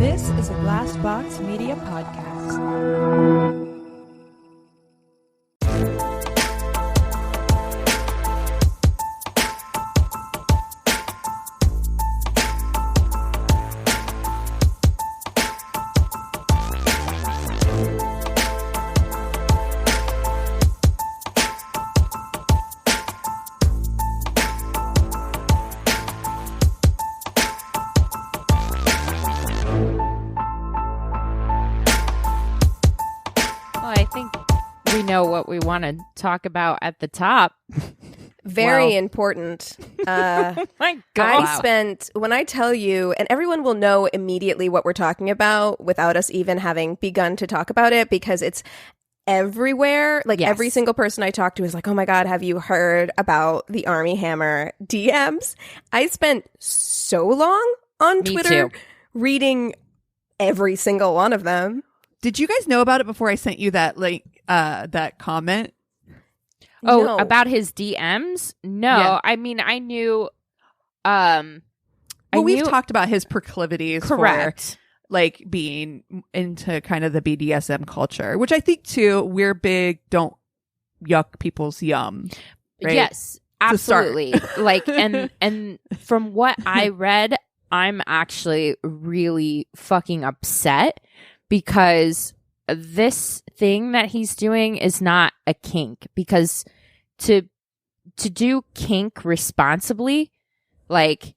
This is a Glass Box Media podcast. Know what we want to talk about at the top. Very important. Oh my God. When I tell you, and everyone will know immediately what we're talking about without us even having begun to talk about it, because it's everywhere. Like every single person I talk to is like, oh my God, have you heard about the Armie Hammer DMs? I spent so long on Twitter reading every single one of them. Did you guys know about it before I sent you that that comment? Oh, No. about his DMs? No, Yeah. I mean, I knew. We've talked about his proclivities Correct. for like being into kind of the BDSM culture, which I think too, we're big, don't yuck people's yum. Right? Yes, absolutely. Like, and from what I read, I'm actually really fucking upset because this thing that he's doing is not a kink, because to do kink responsibly, like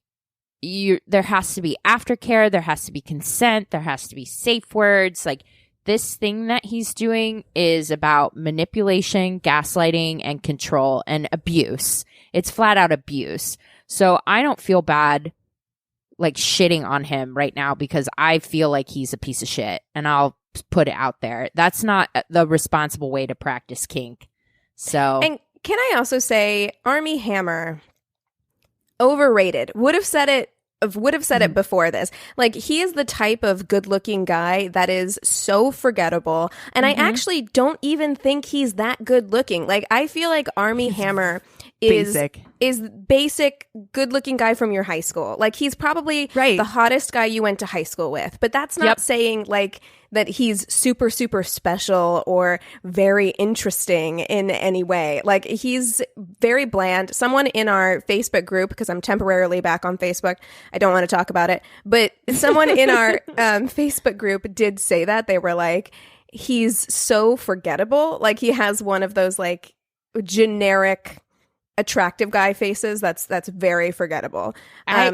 there has to be aftercare, there has to be consent, there has to be safe words. Like, this thing that he's doing is about manipulation, gaslighting, and control and abuse. It's flat out abuse. So I don't feel bad like shitting on him right now because I feel like he's a piece of shit, and I'll put it out there. That's not the responsible way to practice kink. So, And can I also say, Armie Hammer, overrated. Would have said it before this. Like, he is the type of good-looking guy that is so forgettable, and I actually don't even think he's that good-looking. Like, I feel like Armie Hammer is basic good-looking guy from your high school. Like, he's probably the hottest guy you went to high school with, but that's not saying like that he's super, super special or very interesting in any way. Like, he's very bland. Someone in our Facebook group, because I'm temporarily back on Facebook, I don't want to talk about it, but someone in our Facebook group did say that. They were like, he's so forgettable. Like, he has one of those like generic attractive guy faces that's very forgettable.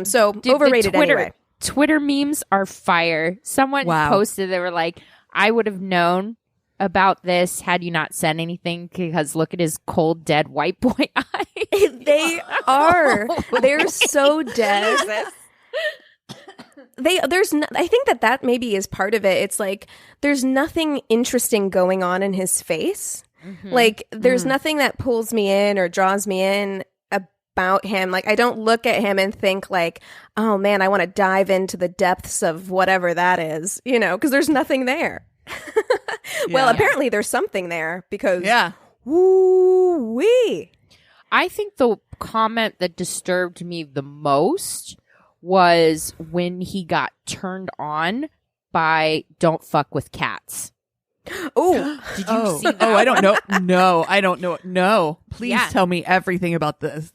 So overrated anyway. Twitter memes are fire. Someone posted, they were like, I would have known about this had you not said anything, because look at his cold, dead white boy eyes. They are. They're so dead. I think that maybe is part of it. It's like there's nothing interesting going on in his face. Like, there's nothing that pulls me in or draws me in about him. Like, I don't look at him and think like, oh man, I want to dive into the depths of whatever that is, because there's nothing there. Well, apparently there's something there, because woo-wee. I think the comment that disturbed me the most was when he got turned on by "Don't fuck with cats." Oh, did you see that? Oh, I don't know. No, I don't know. No, please tell me everything about this.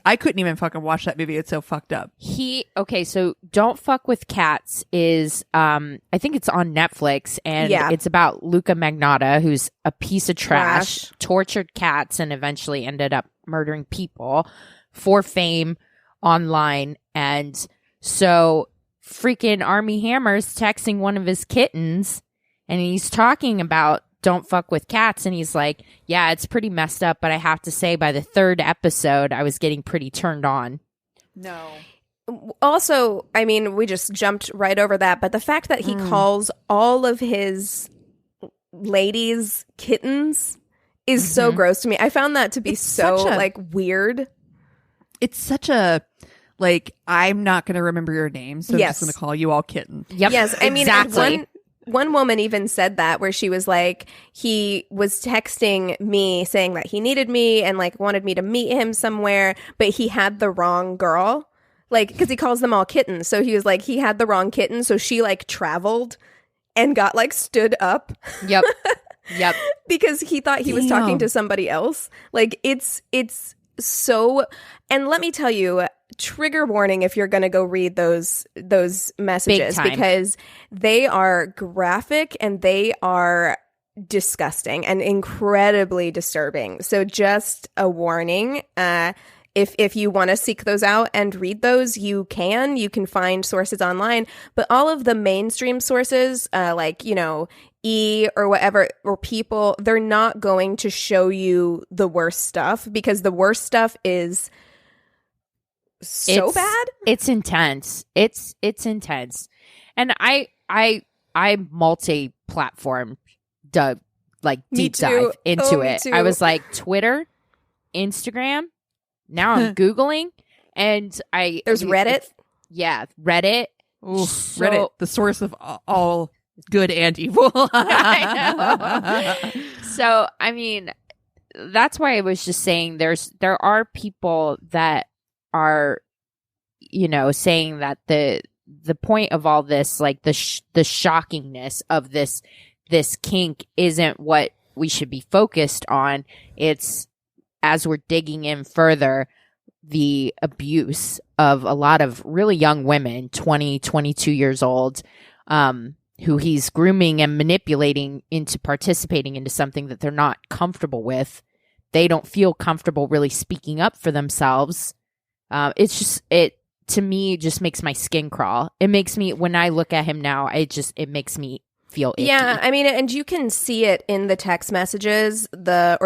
I couldn't even fucking watch that movie. It's so fucked up. So "Don't Fuck with Cats" is, I think it's on Netflix, and it's about Luca Magnotta, who's a piece of trash, tortured cats, and eventually ended up murdering people for fame online. And so freaking Armie Hammer's texting one of his kittens, and he's talking about "Don't fuck with cats." And he's like, yeah, it's pretty messed up, but I have to say by the third episode, I was getting pretty turned on. No. Also, I mean, we just jumped right over that, but the fact that he calls all of his ladies kittens is so gross to me. I found that to be weird. It's such a, like, I'm not going to remember your name, so I'm just going to call you all kitten. Yep. Yes, I mean, exactly. One woman even said that, where she was like, he was texting me saying that he needed me and like wanted me to meet him somewhere, but he had the wrong girl. like, because he calls them all kittens. So he was like, he had the wrong kitten. So she like traveled and got like stood up. Yep. Because he thought he was talking to somebody else. Like, it's so, and let me tell you, trigger warning if you're going to go read those messages, because they are graphic and they are disgusting and incredibly disturbing. So just a warning, if you want to seek those out and read those, you can find sources online, but all of the mainstream sources, like, you know, E or whatever, or People, they're not going to show you the worst stuff, because the worst stuff is so bad. It's intense. It's intense. And I multi-platform like deep dive into it. I was like, Twitter, Instagram, now I'm Googling, and there's Reddit. Yeah, Reddit. Ooh, Reddit, the source of all good and evil. I know. So, I mean, that's why I was just saying there are people that are, you know, saying that the point of all this, like the shockingness of this kink isn't what we should be focused on. It's, as we're digging in further, the abuse of a lot of really young women, 20, 22 years old, who he's grooming and manipulating into participating into something that they're not comfortable with. They don't feel comfortable really speaking up for themselves. It's just, to me, just makes my skin crawl. It makes me, when I look at him now, it makes me feel icky. Yeah, I mean, and you can see it in the text messages, or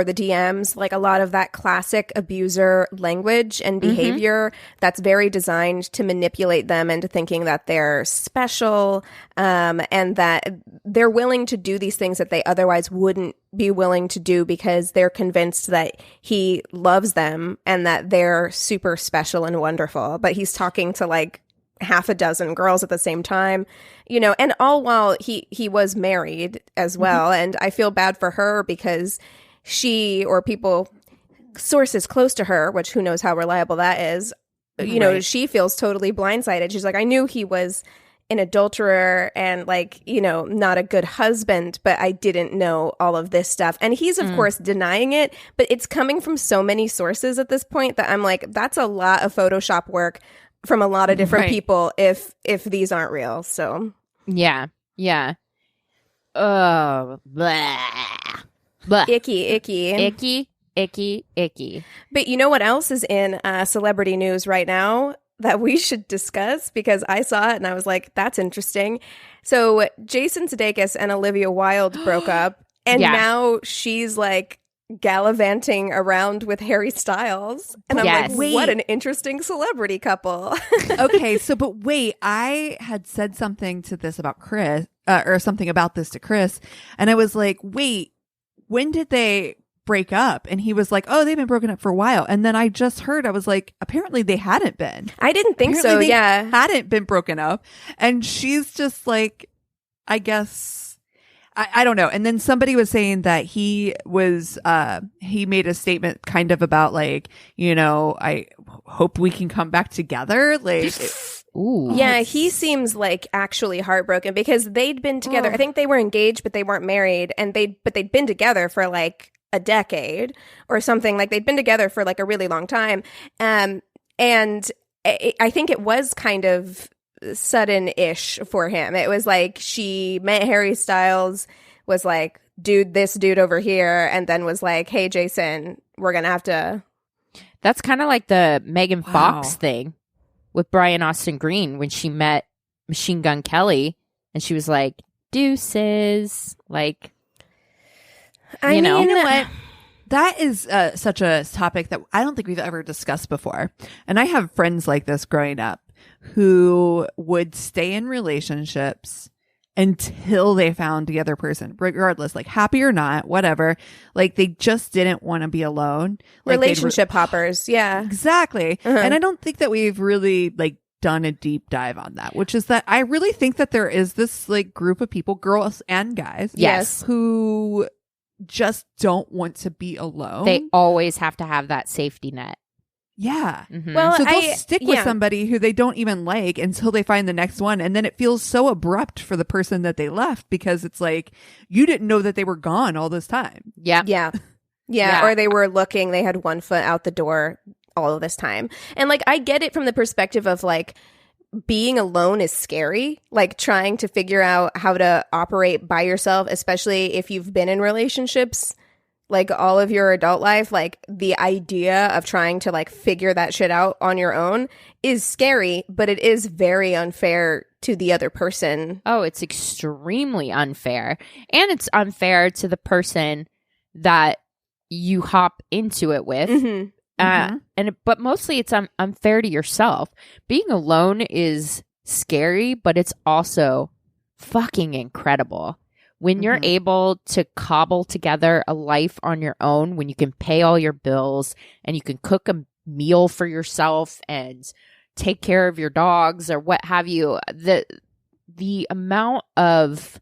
the DMs, like a lot of that classic abuser language and behavior that's very designed to manipulate them into thinking that they're special, and that they're willing to do these things that they otherwise wouldn't be willing to do, because they're convinced that he loves them and that they're super special and wonderful. But he's talking to like half a dozen girls at the same time, you know, and all while he was married as well. And I feel bad for her, because she, or people, sources close to her, which who knows how reliable that is, you know, she feels totally blindsided. She's like, I knew he was an adulterer and, like, you know, not a good husband, but I didn't know all of this stuff. And he's of course denying it, but it's coming from so many sources at this point that I'm like, that's a lot of Photoshop work from a lot of different people if these aren't real. So yeah. Oh, blah. Blah. Icky. But you know what else is in celebrity news right now that we should discuss? Because I saw it and I was like, that's interesting. So Jason Sudeikis and Olivia Wilde broke up, and now she's like gallivanting around with Harry Styles, and I'm like, what an interesting celebrity couple. Okay, so but wait, I had said something to this about Chris, or something about this to Chris, and I was like, wait, when did they break up? And he was like, oh, they've been broken up for a while. And then I just heard, I was like, apparently they hadn't been. I didn't think so. Yeah, hadn't been broken up, and she's just like, I guess. I don't know. And then somebody was saying that he made a statement kind of about, like, you know, I hope we can come back together. Like, ooh. Yeah, he seems like actually heartbroken, because they'd been together. I think they were engaged, but they weren't married. And they'd been together for like a decade or something. Like, they'd been together for like a really long time. And I think it was kind of sudden-ish for him. It was like she met Harry Styles, was like, this dude over here, and then was like, hey, Jason, we're gonna have to. That's kind of like the Megan Fox thing with Brian Austin Green when she met Machine Gun Kelly, and she was like, deuces. Like, you know what? That is such a topic that I don't think we've ever discussed before. And I have friends like this growing up who would stay in relationships until they found the other person, regardless, like happy or not, whatever. Like, they just didn't want to be alone. Like, relationship hoppers. Yeah, exactly. And I don't think that we've really like done a deep dive on that, which is that I really think that there is this like group of people, girls and guys, who just don't want to be alone. They always have to have that safety net. Yeah. Mhm. Well, So they'll stick with yeah. somebody who they don't even like until they find the next one. And then it feels so abrupt for the person that they left because it's like, you didn't know that they were gone all this time. Yeah. Yeah. Yeah. Or they were looking, they had one foot out the door all of this time. And like, I get it from the perspective of like, being alone is scary, like trying to figure out how to operate by yourself, especially if you've been in relationships like all of your adult life. Like the idea of trying to like figure that shit out on your own is scary, but it is very unfair to the other person. Oh, it's extremely unfair. And it's unfair to the person that you hop into it with. Mm-hmm. But mostly it's unfair to yourself. Being alone is scary, but it's also fucking incredible. When you're able to cobble together a life on your own, when you can pay all your bills and you can cook a meal for yourself and take care of your dogs or what have you, the amount of,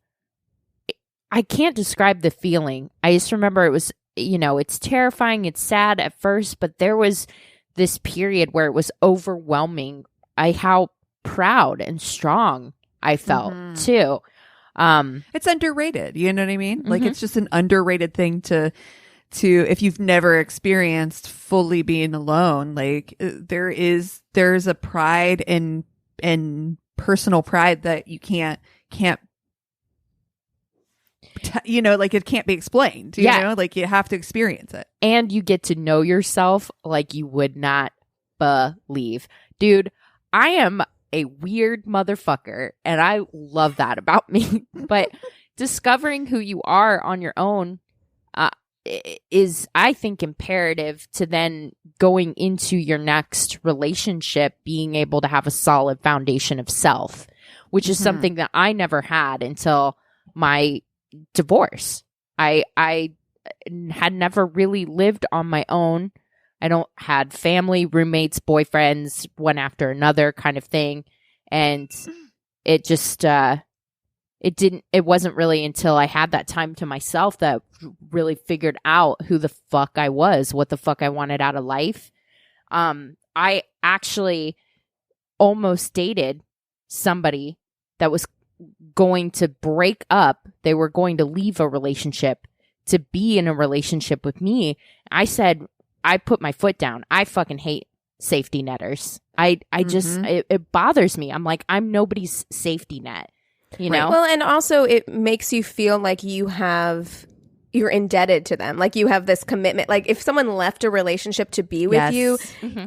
I can't describe the feeling. I just remember it was, it's terrifying, it's sad at first, but there was this period where it was overwhelming how proud and strong I felt too. It's underrated. You know what I mean? Like it's just an underrated thing to if you've never experienced fully being alone, like there's a pride and personal pride that you can't like it can't be explained, you know, like you have to experience it. And you get to know yourself like you would not believe. Dude, I am a weird motherfucker and I love that about me. But discovering who you are on your own is, I think, imperative to then going into your next relationship, being able to have a solid foundation of self, which is something that I never had until my divorce. I had never really lived on my own. I don't had family, roommates, boyfriends, one after another kind of thing. And it just, it wasn't really until I had that time to myself that really figured out who the fuck I was, what the fuck I wanted out of life. I actually almost dated somebody that was going to break up. They were going to leave a relationship to be in a relationship with me. I said, I put my foot down. I fucking hate safety netters. I just, it bothers me. I'm like, I'm nobody's safety net, you know? Well, and also it makes you feel like you're indebted to them. Like you have this commitment. Like if someone left a relationship to be with you,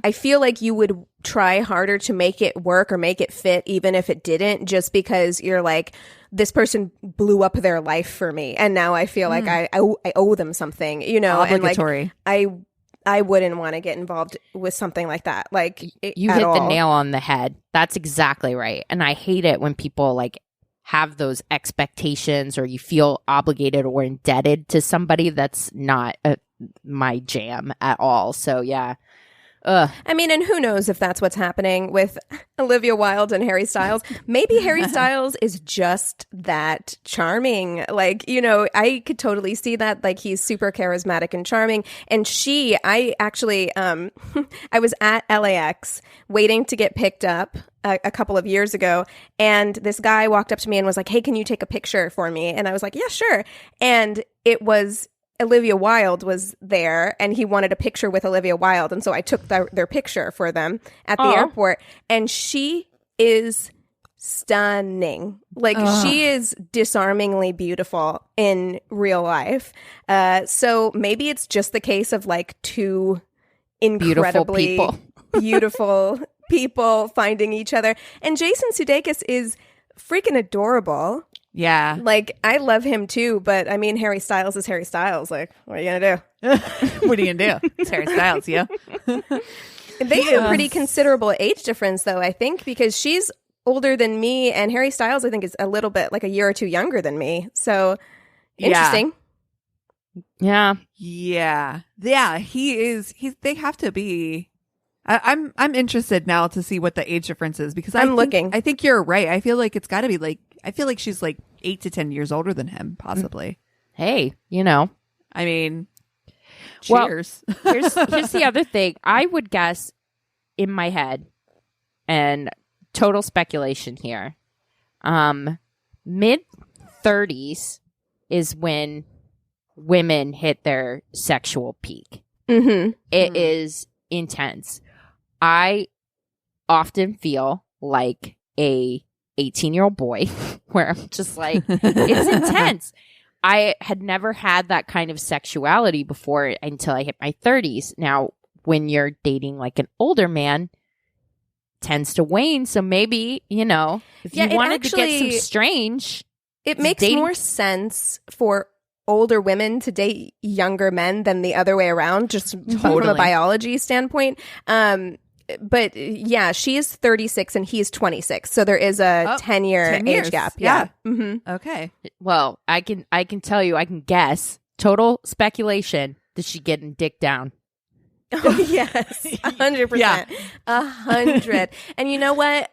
I feel like you would try harder to make it work or make it fit, even if it didn't, just because you're like, this person blew up their life for me. And now I feel like I owe them something, you know? Obligatory. And like, I wouldn't want to get involved with something like that. Like you hit the nail on the head. That's exactly right. And I hate it when people like have those expectations or you feel obligated or indebted to somebody. That's not my jam at all. So yeah. I mean, and who knows if that's what's happening with Olivia Wilde and Harry Styles. Maybe Harry Styles is just that charming. Like, you know, I could totally see that. Like, he's super charismatic and charming. And I actually, I was at LAX waiting to get picked up a couple of years ago. And this guy walked up to me and was like, hey, can you take a picture for me? And I was like, yeah, sure. And it was Olivia Wilde was there and he wanted a picture with Olivia Wilde. And so I took their picture for them at the airport. And she is stunning. Like she is disarmingly beautiful in real life. So maybe it's just the case of like two incredibly beautiful people finding each other. And Jason Sudeikis is freaking adorable. Yeah. Like, I love him too, but I mean, Harry Styles is Harry Styles. Like, what are you going to do? What are you going to do? It's Harry Styles, yeah. They have a pretty considerable age difference, though, I think, because she's older than me, and Harry Styles, I think, is a little bit, like a year or two younger than me. So, interesting. Yeah. Yeah. Yeah, they have to be. I'm interested now to see what the age difference is because looking. I think you're right. I feel like it's got to be like, I feel like she's like 8 to 10 years older than him, possibly. Hey, you know. I mean, cheers. Well, here's the other thing. I would guess in my head, and total speculation here, mid 30s is when women hit their sexual peak. Mm-hmm. It is intense. I often feel like a 18-year-old boy where I'm just like, it's intense. I had never had that kind of sexuality before until I hit my 30s. Now, when you're dating like an older man, tends to wane. So maybe, you know, if you wanted to get some strange, it makes more sense for older women to date younger men than the other way around, just from a biology standpoint. But yeah, she is 36 and he's 26. So there is a 10-year age gap. Yeah. Mm-hmm. Okay. Well, I can tell you, I can guess. Total speculation. Did she get dick down? Oh, yes. 100%. Yeah. 100. And you know what?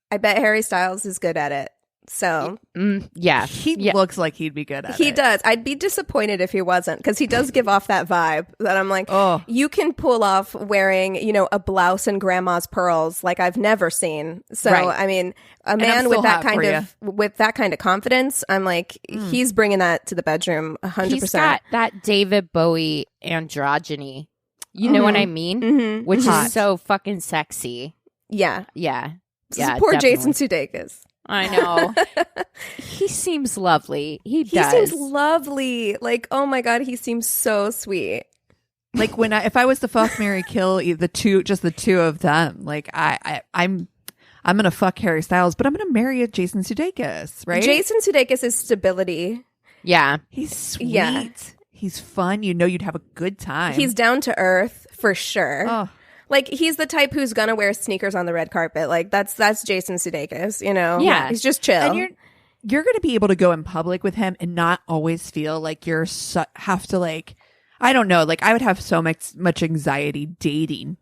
I bet Harry Styles is good at it. So yeah, he looks like he'd be good at it. He does. I'd be disappointed if he wasn't, because he does give off that vibe that I'm like, you can pull off wearing, you know, a blouse and grandma's pearls like I've never seen. So I mean, a man with that kind of confidence, I'm like, he's bringing that to the bedroom 100%. He's got that David Bowie androgyny. You know what I mean? Mm-hmm. Which is so fucking sexy. Yeah. Yeah. Poor Jason Sudeikis. I know. He seems lovely. He does. He seems lovely. Like, oh my God, he seems so sweet. Like if I was to fuck, marry, kill the two of them, like I'm gonna fuck Harry Styles, but I'm gonna marry a Jason Sudeikis, right? Jason Sudeikis is stability. Yeah. He's sweet. Yeah. He's fun. You know, you'd have a good time. He's down to earth for sure. Oh. Like, he's the type who's gonna wear sneakers on the red carpet. Like, that's Jason Sudeikis, you know? Yeah. He's just chill. And you're gonna be able to go in public with him and not always feel like you're have to, like, I don't know, like, I would have so much anxiety dating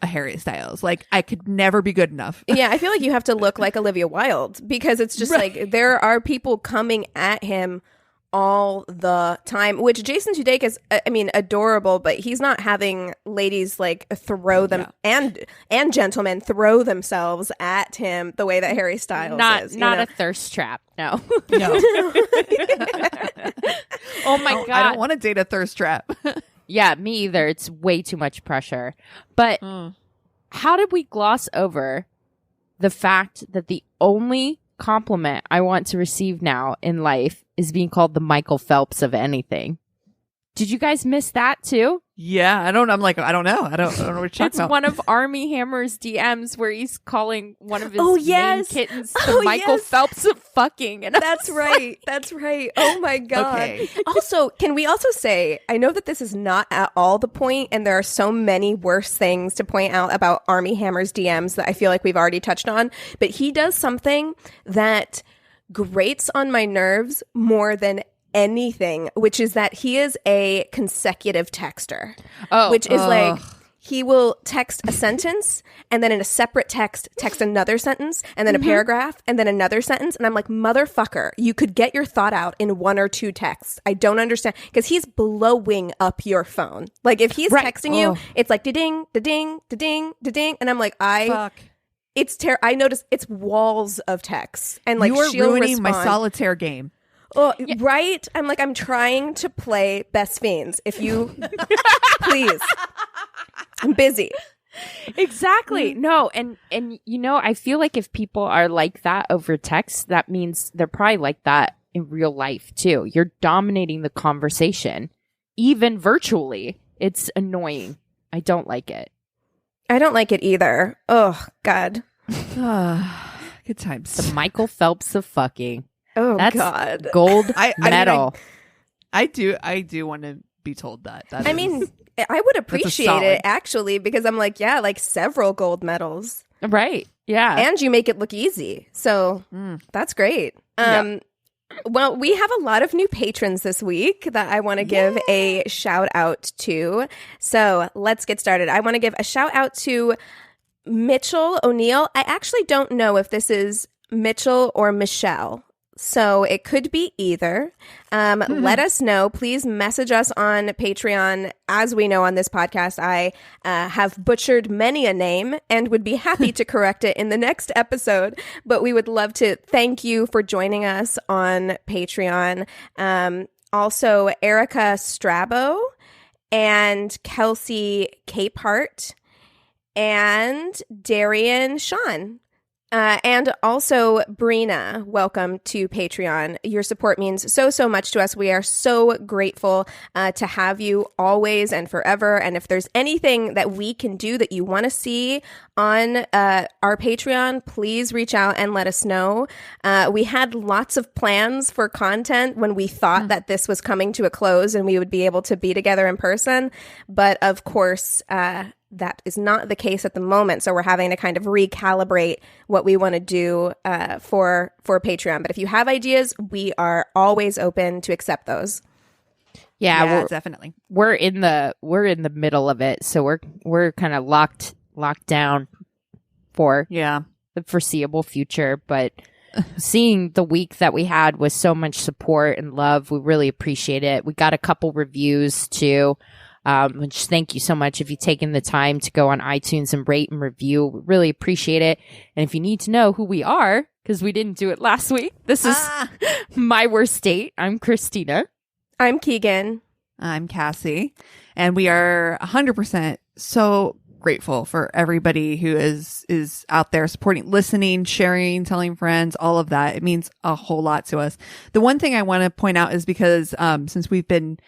a Harry Styles. Like, I could never be good enough. Yeah, I feel like you have to look like Olivia Wilde, because it's just like, there are people coming at him all the time, which Jason Sudeikis, I mean, adorable, but he's not having ladies like throw them and gentlemen throw themselves at him the way that Harry Styles is. Not a thirst trap. No. No. Oh my God. I don't want to date a thirst trap. Yeah, me either. It's way too much pressure. But how did we gloss over the fact that the only compliment I want to receive now in life is being called the Michael Phelps of anything? Did you guys miss that too? Yeah, I don't know what you're talking about. It's one of Armie Hammer's DMs where he's calling one of his main kittens the Michael Phelps of fucking. And that's right. That's right. Oh my God. Okay. Also, can we also say, I know that this is not at all the point, and there are so many worse things to point out about Armie Hammer's DMs that I feel like we've already touched on, but he does something that grates on my nerves more than anything, which is that he is a consecutive texter, which is like, he will text a sentence and then in a separate text another sentence and then a paragraph and then another sentence, and I'm like, motherfucker, you could get your thought out in one or two texts. I don't understand, because he's blowing up your phone. Like, if he's texting you, it's like da-ding, da-ding, da-ding, da-ding, and I'm like, it's I notice it's walls of texts, and like, you're ruining my solitaire game. Oh, yeah. Right? I'm like, I'm trying to play Best Fiends. If you, please. I'm busy. Exactly. No, and you know, I feel like if people are like that over text, that means they're probably like that in real life too. You're dominating the conversation, even virtually. It's annoying. I don't like it. I don't like it either. Oh, God. Good times. The Michael Phelps of fucking. Oh, that's God. Gold medal. I do want to be told that. I mean, I would appreciate it, actually, because I'm like, yeah, like several gold medals. Right. Yeah. And you make it look easy. So that's great. Well, we have a lot of new patrons this week that I want to give a shout out to. So let's get started. I want to give a shout out to Mitchell O'Neill. I actually don't know if this is Mitchell or Michelle. So it could be either. Let us know. Please message us on Patreon. As we know on this podcast, I have butchered many a name and would be happy to correct it in the next episode. But we would love to thank you for joining us on Patreon. Also, Erica Strabo and Kelsey Capehart and Darian Sean. And also, Brina, welcome to Patreon. Your support means so much to us. We are so grateful to have you always and forever. And if there's anything that we can do that you want to see on our Patreon, please reach out and let us know. We had lots of plans for content when we thought that this was coming to a close and we would be able to be together in person. But of course, that is not the case at the moment. So we're having to kind of recalibrate what we want to do for Patreon. But if you have ideas, we are always open to accept those. Yeah, definitely. We're in the middle of it, so we're kind of locked down for the foreseeable future. But seeing the week that we had with so much support and love, we really appreciate it. We got a couple reviews too. Which thank you so much if you've taken the time to go on iTunes and rate and review. We really appreciate it. And if you need to know who we are, because we didn't do it last week, this is My Worst Date. I'm Christina. I'm Keegan. I'm Cassie. And we are 100% so grateful for everybody who is out there supporting, listening, sharing, telling friends, all of that. It means a whole lot to us. The one thing I want to point out is because since we've been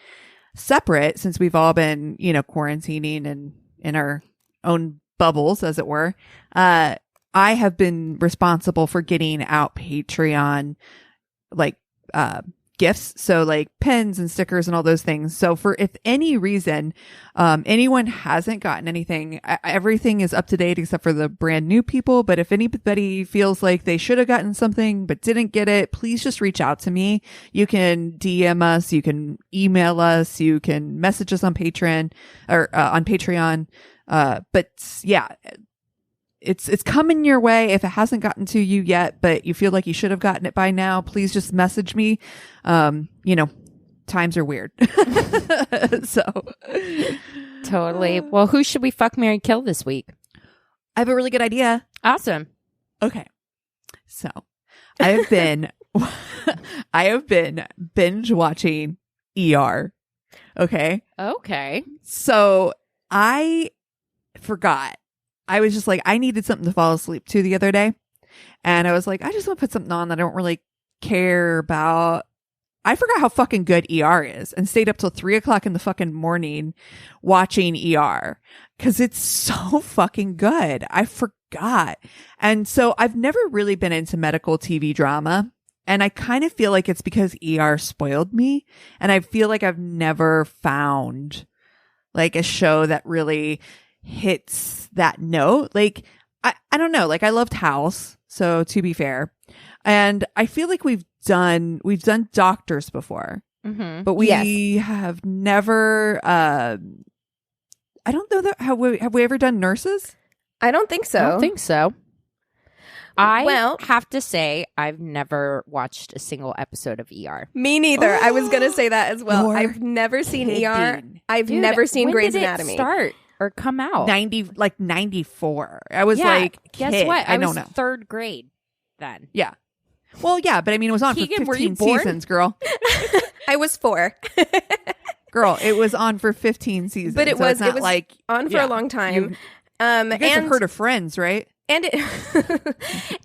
separate, since we've all been, quarantining and in our own bubbles, as it were, I have been responsible for getting out Patreon, gifts. So pens and stickers and all those things. So if any reason, anyone hasn't gotten anything, everything is up to date except for the brand new people. But if anybody feels like they should have gotten something but didn't get it, please just reach out to me. You can DM us, you can email us, you can message us on Patreon or on Patreon. But yeah, it's coming your way. If it hasn't gotten to you yet, but you feel like you should have gotten it by now, please just message me. Times are weird. So totally. Well, who should we fuck, marry, kill this week? I have a really good idea. Awesome. Okay. So I have been binge watching ER. Okay. So I forgot. I was just like, I needed something to fall asleep to the other day. And I was like, I just want to put something on that I don't really care about. I forgot how fucking good ER is and stayed up till 3:00 in the fucking morning watching ER because it's so fucking good. I forgot. And so I've never really been into medical TV drama. And I kind of feel like it's because ER spoiled me. And I feel like I've never found a show that really hits that note. I don't know. I loved House. So to be fair, and I feel like we've done doctors before, but we have never, I don't know that have we ever done nurses? I don't think so. I don't think so. I have to say I've never watched a single episode of ER. Me neither. I was going to say that as well. I've never seen ER. I've never seen Grey's Anatomy. When did it start or come out? 94. I was guess what? I don't was know. Third grade then. Yeah. Well, yeah, but I mean, it was on Keegan, for 15 seasons, girl. I was 4. Girl, it was on for 15 seasons. But it was on for yeah, a long time. You guys have heard of Friends, right? And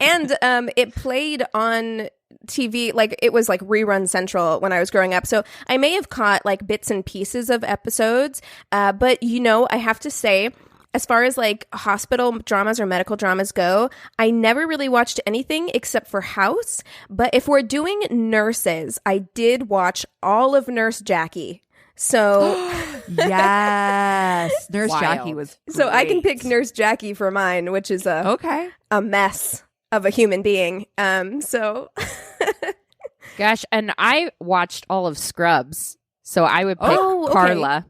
it played on TV, it was rerun central when I was growing up. So I may have caught bits and pieces of episodes. But I have to say, as far as hospital dramas or medical dramas go, I never really watched anything except for House. But if we're doing nurses, I did watch all of Nurse Jackie. So yes, Nurse Wild. Jackie was great. So I can pick Nurse Jackie for mine, which is a mess of a human being. So gosh, and I watched all of Scrubs, so I would pick Carla.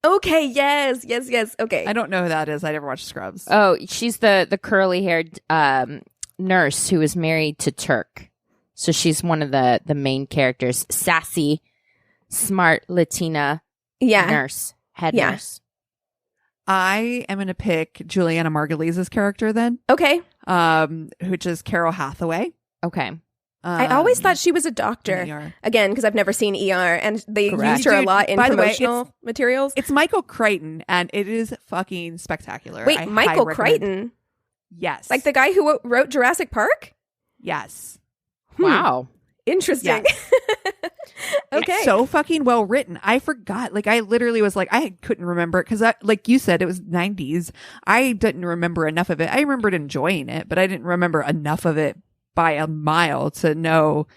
Okay, yes. Okay. I don't know who that is. I never watched Scrubs. Oh, she's the curly haired nurse who was married to Turk. So she's one of the main characters. Sassy, smart Latina nurse, head nurse. I am going to pick Juliana Margulies' character then. Okay. Which is Carol Hathaway. Okay. I always thought she was a doctor. Again, because I've never seen ER, and they used her a lot in promotional materials. It's Michael Crichton, and it is fucking spectacular. Wait, Michael Crichton? Yes. Like the guy who wrote Jurassic Park? Yes. Wow. Interesting. Yes. Okay. It's so fucking well written. I forgot. Like, I literally was like, I couldn't remember it because, like you said, it was 90s. I didn't remember enough of it. I remembered enjoying it, but I didn't remember enough of it by a mile to know,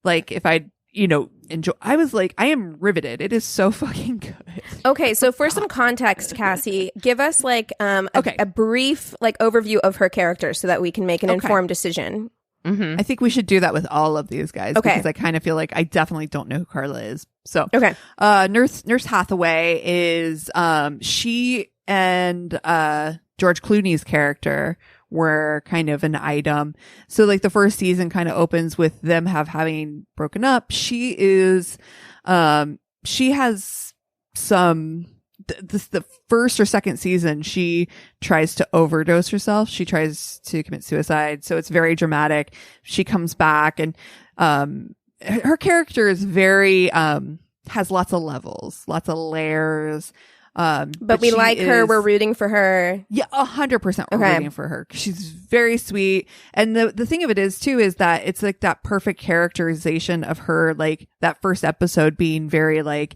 like, if I, enjoy. I was like, I am riveted. It is so fucking good. Okay, so for some context, Cassie, give us like a brief like overview of her character so that we can make an informed decision. Mm-hmm. I think we should do that with all of these guys because I kind of feel like I definitely don't know who Carla is. So, Nurse Hathaway is she and George Clooney's character were kind of an item. So like the first season kind of opens with them having broken up. She is she has some the first or second season, she tries to overdose herself. She tries to commit suicide. So it's very dramatic. She comes back and her character is very has lots of levels, lots of layers. But we like her. We're rooting for her. Yeah, 100% we're rooting for her. She's very sweet. And the thing of it is too, is that it's like that perfect characterization of her, like that first episode being very like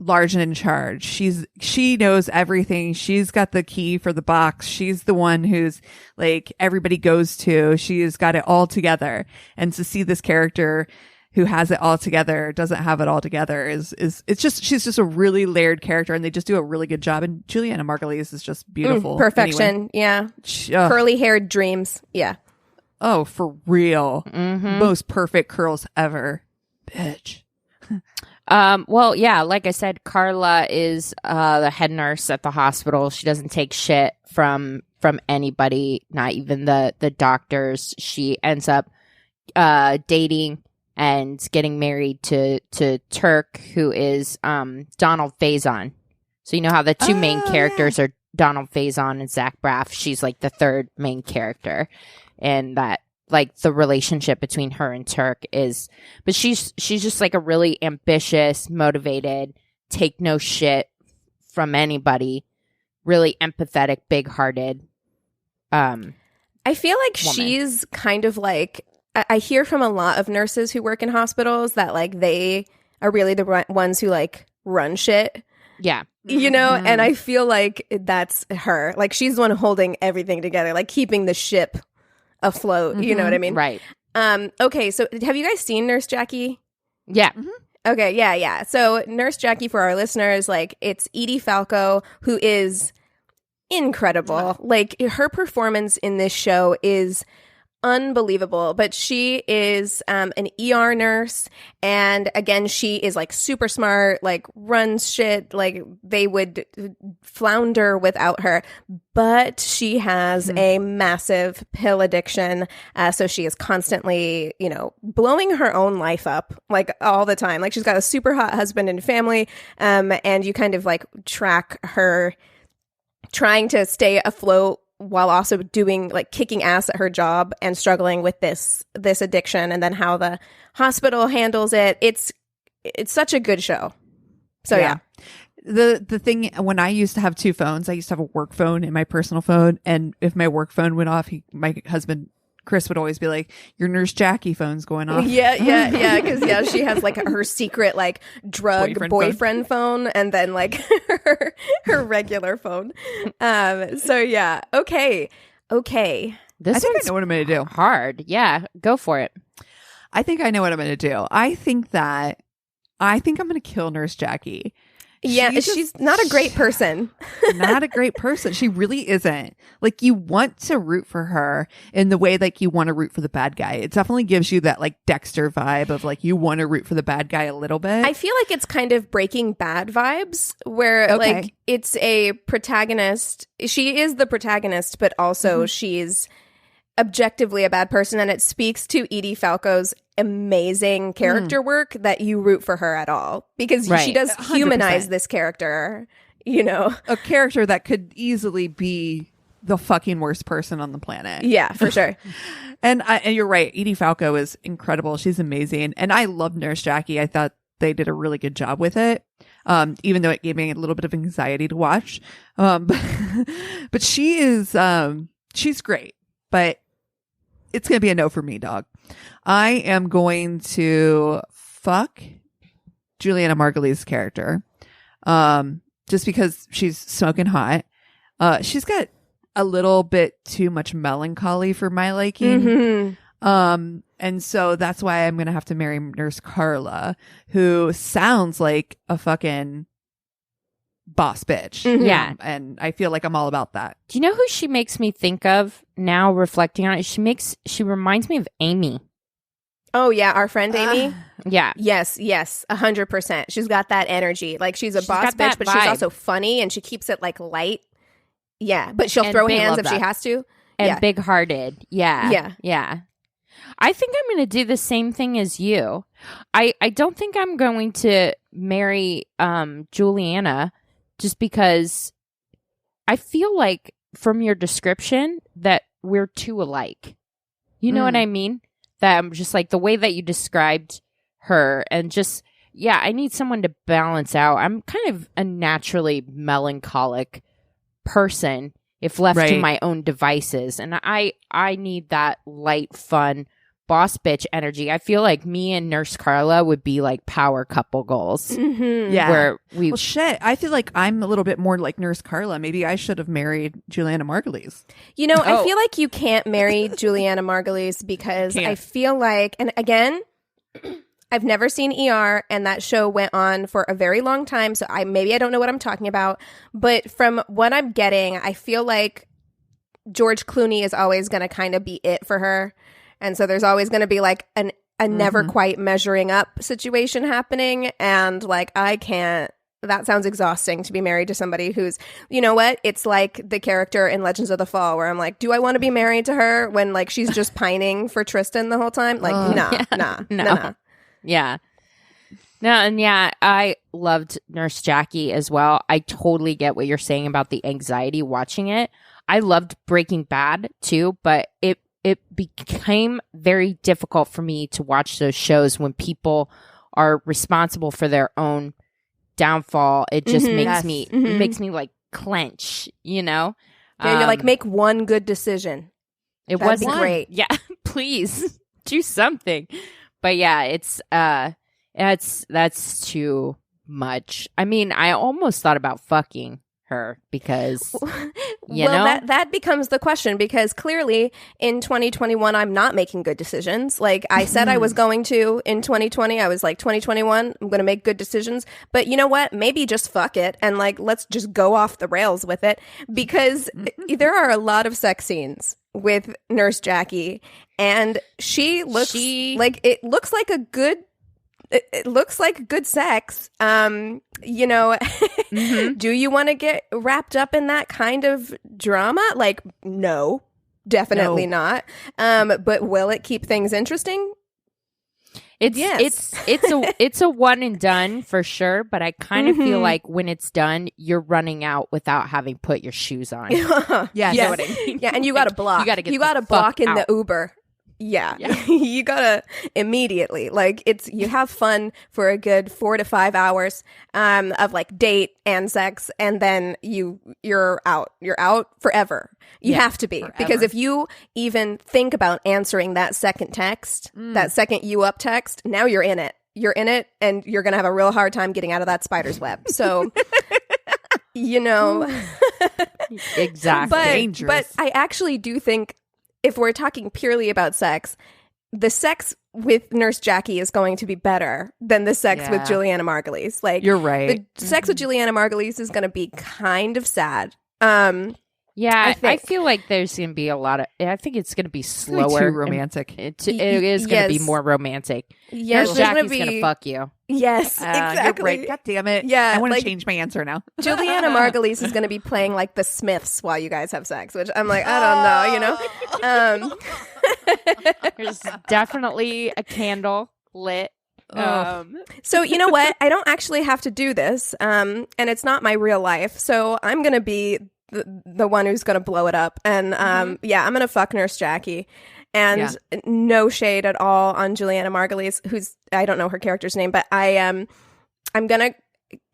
large and in charge. She knows everything. She's got the key for the box. She's the one who's like everybody goes to. She's got it all together. And to see this character who has it all together, doesn't have it all together is she's just a really layered character, and they just do a really good job. And Juliana Margulies is just beautiful. Perfection. Anyway. Yeah. Curly haired dreams. Yeah. Oh, for real. Mm-hmm. Most perfect curls ever. Bitch. Well, yeah, like I said, Carla is the head nurse at the hospital. She doesn't take shit from anybody, not even the doctors. She ends up dating and getting married to Turk, who is Donald Faison. So you know how the two main characters are Donald Faison and Zach Braff. She's like the third main character, and that like the relationship between her and Turk is, but she's just like a really ambitious, motivated, take no shit from anybody, really empathetic, big-hearted. I feel like woman. She's kind of like, I hear from a lot of nurses who work in hospitals that like they are really the ones who like run shit. Yeah. And I feel like that's her. Like she's the one holding everything together, like keeping the ship afloat. You know what I mean? Right. Okay, so have you guys seen Nurse Jackie? Yeah. Mm-hmm. Okay, yeah. So Nurse Jackie, for our listeners, like it's Edie Falco, who is incredible. Like her performance in this show is unbelievable, but she is an ER nurse, and again she is like super smart, like runs shit, like they would flounder without her, but she has a massive pill addiction, so she is constantly blowing her own life up like all the time. Like she's got a super hot husband and family, and you kind of like track her trying to stay afloat while also doing like kicking ass at her job and struggling with this addiction, and then how the hospital handles it. It's such a good show. So yeah. The thing, when I used to have two phones, I used to have a work phone and my personal phone, and if my work phone went off, my husband Chris would always be like, "Your Nurse Jackie phone's going off." Yeah, because she has like her secret like drug boyfriend phone, and then like her regular phone. So yeah, okay. This I think I know what I'm going to do. Hard, yeah. Go for it. I think I know what I'm going to do. I think I'm going to kill Nurse Jackie. Yeah, she's not a great person. Not a great person. She really isn't. Like, you want to root for her in the way like you want to root for the bad guy. It definitely gives you that like Dexter vibe of like you want to root for the bad guy a little bit. I feel like it's kind of Breaking Bad vibes where like it's a protagonist. She is the protagonist, but also she's objectively a bad person, and it speaks to Edie Falco's amazing character work that you root for her at all, because she does 100%. humanize this character, you know, a character that could easily be the fucking worst person on the planet. Yeah, for sure. And you're right, Edie Falco is incredible. She's amazing, and I love Nurse Jackie. I thought they did a really good job with it, even though it gave me a little bit of anxiety to watch. But she is she's great, but it's gonna be a no for me, dog. I am going to fuck Juliana Margulies' character, just because she's smoking hot. She's got a little bit too much melancholy for my liking. And so that's why I'm going to have to marry Nurse Carla, who sounds like a fucking boss bitch. Yeah. And I feel like I'm all about that. Do you know who she makes me think of now, reflecting on it? She reminds me of Amy. Oh yeah, our friend Amy. Yeah. Yes, 100%. She's got that energy. Like she's a boss got bitch, that but she's vibe. also funny, and she keeps it like light. Yeah, but she'll And throw big, hands love if she that. has to. And Yeah. big-hearted. Yeah. Yeah. I think I'm going to do the same thing as you. I don't think I'm going to marry Juliana, just because I feel like from your description that we're too alike. You know what I mean? That I'm just like the way that you described her, and just, yeah, I need someone to balance out. I'm kind of a naturally melancholic person if left to Right. my own devices, and I need that light, fun boss bitch energy. I feel like me and Nurse Carla would be like power couple goals. Yeah. Where we Well, shit. I feel like I'm a little bit more like Nurse Carla. Maybe I should have married Juliana Margulies. You know, I Oh. feel like you can't marry Juliana Margulies because I Can't. feel like, and again, I've never seen ER, and that show went on for a very long time, so maybe I don't know what I'm talking about, but from what I'm getting, I feel like George Clooney is always going to kind of be it for her, and so there's always going to be like a never quite measuring up situation happening, and like I can't. That sounds exhausting, to be married to somebody who's, you know what? It's like the character in Legends of the Fall where I'm like, do I want to be married to her when like she's just pining for Tristan the whole time? Like, nah. Yeah. No, and yeah, I loved Nurse Jackie as well. I totally get what you're saying about the anxiety watching it. I loved Breaking Bad too, but it became very difficult for me to watch those shows when people are responsible for their own downfall. It just makes me like clench, you know? Yeah, you're like, make one good decision. It That'd was be great. Yeah, please do something. But yeah, that's too much. I mean, I almost thought about fucking her because you know that becomes the question, because clearly in 2021 I'm not making good decisions. Like I said I was going to in 2020. I was like, 2021 I'm going to make good decisions. But you know what? Maybe just fuck it and like let's just go off the rails with it, because there are a lot of sex scenes with Nurse Jackie, and she looks like it looks like a good. It looks like good sex. You know, do you want to get wrapped up in that kind of drama? Like, no, definitely not. But will it keep things interesting? It's a one and done for sure. But I kind of feel like when it's done, you're running out without having put your shoes on. Yes. You know what I mean? Yeah, and you got to block. You got to block in out. the Uber. Yeah. You gotta immediately, like, you have fun for a good 4 to 5 hours of like date and sex, and then you're out forever. You have to be, because if you even think about answering that second text, that second you up text, now you're in it, and you're gonna have a real hard time getting out of that spider's web. So you know. Exactly. Dangerous. But I actually do think, if we're talking purely about sex, the sex with Nurse Jackie is going to be better than the sex with Juliana Margulies. Like, you're right. The sex with Juliana Margulies is going to be kind of sad. Yeah, I think. feel like there's going to be a lot of. I think it's going to be It's gonna be slower, too romantic. It is going to be more romantic. Yes, Nurse there's Jackie's gonna going to be fuck you. Yes, You're exactly. right. God damn it. Yeah, I want to like- change my answer now. Juliana Margulies is going to be playing like the Smiths while you guys have sex, which I'm like, I don't know, There's definitely a candle lit. So you know what? I don't actually have to do this, and it's not my real life. So I'm going to be the one who's going to blow it up. And I'm going to fuck Nurse Jackie. And no shade at all on Juliana Margulies, who's, I don't know her character's name, but I'm going to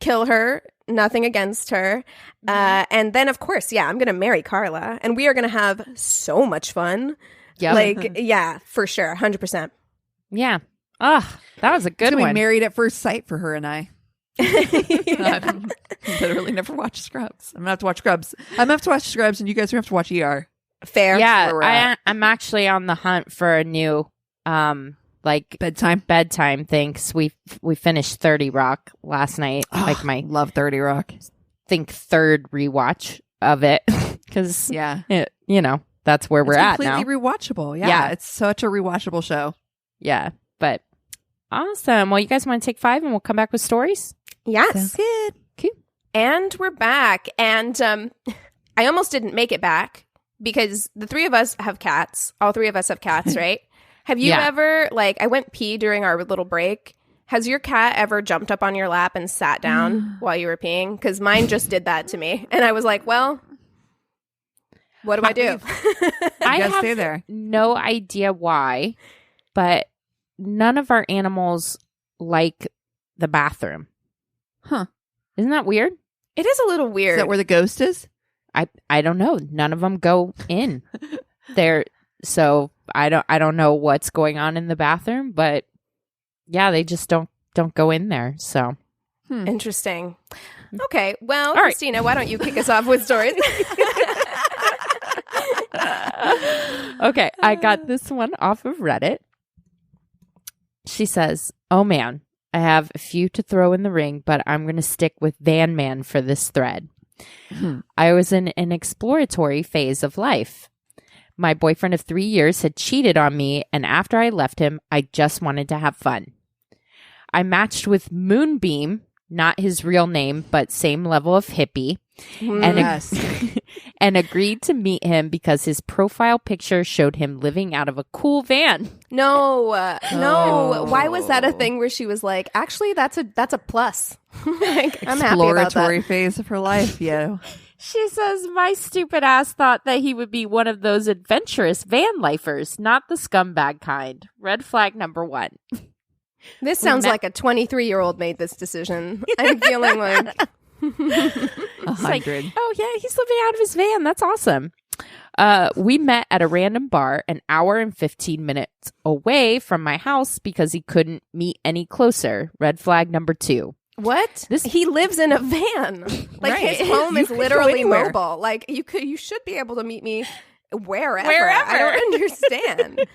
kill her. Nothing against her. And then, of course, I'm going to marry Carla. And we are going to have so much fun. Yeah. Like, yeah, for sure. 100%. Yeah. Oh, that was a good It's gonna one. be Married at First Sight for her and I. I've literally never watched Scrubs. I'm gonna have to watch Scrubs. I'm gonna have to watch Scrubs, and you guys are gonna have to watch ER. Fair. Yeah, where we're at. I'm actually on the hunt for a new like bedtime thing. 'Cause we finished 30 Rock last night. Like my Love 30 Rock. third rewatch of it because that's where we're at now. Completely rewatchable. Yeah. It's such a rewatchable show. Yeah, but awesome. Well, you guys want to take 5 and we'll come back with stories? Yes. Sounds good. Cool. And we're back. And I almost didn't make it back because the three of us have cats. All three of us have cats, right? Have you ever, like, I went pee during our little break. Has your cat ever jumped up on your lap and sat down while you were peeing? Because mine just did that to me. And I was like, well, what do I do? I gotta have stay there. no idea why, but none of our animals like the bathroom. Huh. Isn't that weird? It is a little weird. Is that where the ghost is? I don't know. None of them go in there, so I don't know what's going on in the bathroom, but yeah, they just don't go in there. So Interesting. Okay, well, All right. Christina, why don't you kick us off with stories? okay, I got this one off of Reddit. She says, "Oh man, I have a few to throw in the ring, but I'm going to stick with Van Man for this thread. I was in an exploratory phase of life. My boyfriend of 3 years had cheated on me, and after I left him, I just wanted to have fun. I matched with Moonbeam, not his real name, but same level of hippie, and agreed to meet him because his profile picture showed him living out of a cool van. No. Why was that a thing where she was like, actually, that's a plus. Like, I'm happy about Exploratory that. phase of her life, yeah. She says, my stupid ass thought that he would be one of those adventurous van lifers, not the scumbag kind. Red flag number 1. This sounds like a 23-year-old made this decision. I'm feeling like... 100. Oh, yeah, he's living out of his van. That's awesome. We met at a random bar an hour and 15 minutes away from my house because he couldn't meet any closer. Red flag number 2. What? He lives in a van. Like Right. his home You is could go literally anywhere. mobile. Like you should be able to meet me wherever. Wherever. I don't understand.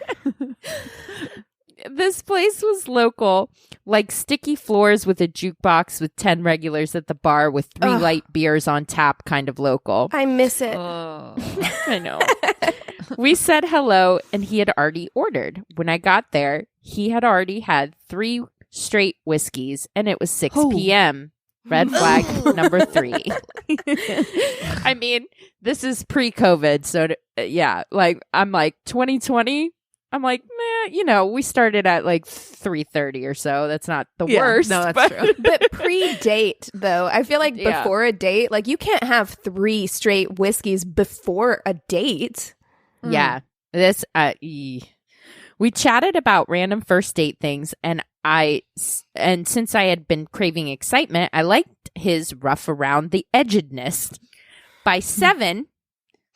This place was local, like sticky floors with a jukebox with 10 regulars at the bar with 3 light beers on tap, kind of local. I miss it. I know. We said hello, and he had already ordered. When I got there, he had already had 3 straight whiskeys, and it was 6 p.m. Red flag number 3. I mean, this is pre-COVID, so yeah, like I'm like 2020. I'm like, we started at like 3:30 or so. That's not the worst. No, that's true. But pre-date, though, I feel like Yeah. before a date, like you can't have 3 straight whiskeys before a date. Yeah. This we chatted about random first date things, and since I had been craving excitement, I liked his rough around the edgedness. By 7,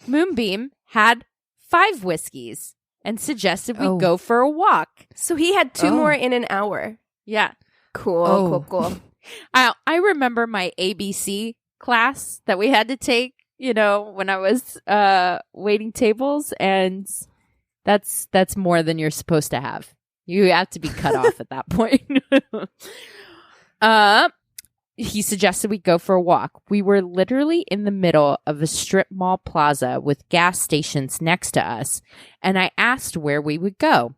Moonbeam had 5 whiskeys and suggested we go for a walk. So he had 2 more in an hour. Yeah. Cool. I remember my ABC class that we had to take, when I was waiting tables, and that's more than you're supposed to have. You have to be cut off at that point. He suggested we go for a walk. We were literally in the middle of a strip mall plaza with gas stations next to us, and I asked where we would go.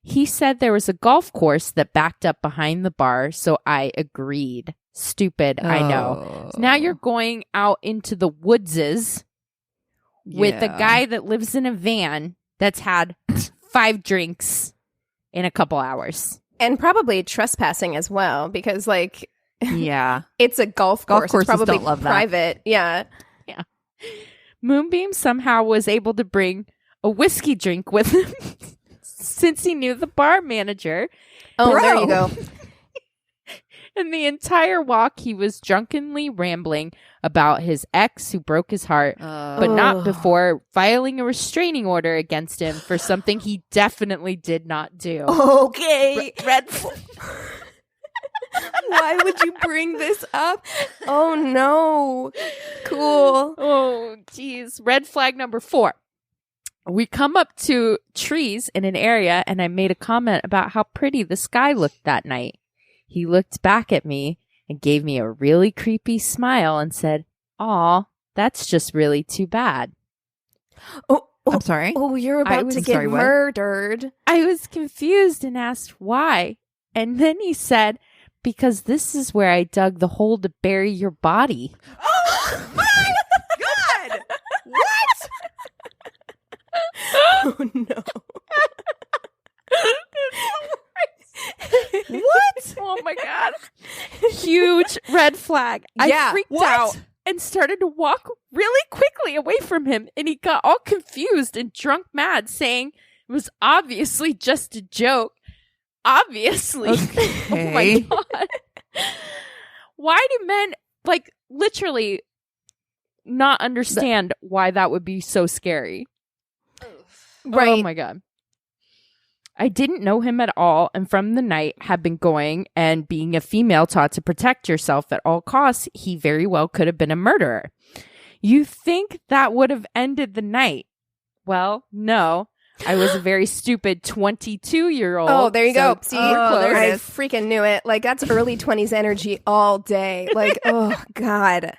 He said there was a golf course that backed up behind the bar, so I agreed. Stupid, I know. So now you're going out into the woodses with a guy that lives in a van that's had 5 drinks in a couple hours. And probably trespassing as well, because like, yeah, it's a golf course. It's probably don't love private. Yeah. Moonbeam somehow was able to bring a whiskey drink with him since he knew the bar manager. Oh, there you go. And the entire walk, he was drunkenly rambling about his ex who broke his heart, but not before filing a restraining order against him for something he definitely did not do. Okay. Red flag. Why would you bring this up? Oh, no. Cool. Oh, geez. Red flag number 4. We come up to trees in an area, and I made a comment about how pretty the sky looked that night. He looked back at me and gave me a really creepy smile and said, "Aw, that's just really too bad." Oh, I'm sorry? Oh, you're about to get murdered. I was confused and asked why. And then he said, "Because this is where I dug the hole to bury your body." Oh my God! What? Oh, no. What? Oh my God. Huge red flag. I freaked out and started to walk really quickly away from him, and he got all confused and drunk mad, saying it was obviously just a joke. Obviously. Okay. Oh my God. Why do men, like, literally not understand why that would be so scary? Right. Oh my God. I didn't know him at all, and from the night had been going, and being a female taught to protect yourself at all costs, he very well could have been a murderer. You think that would have ended the night? Well, no. I was a very stupid 22-year-old. Oh, there you go. See, there it I is. freaking knew it. Like, that's early 20s energy all day. Like, oh, God.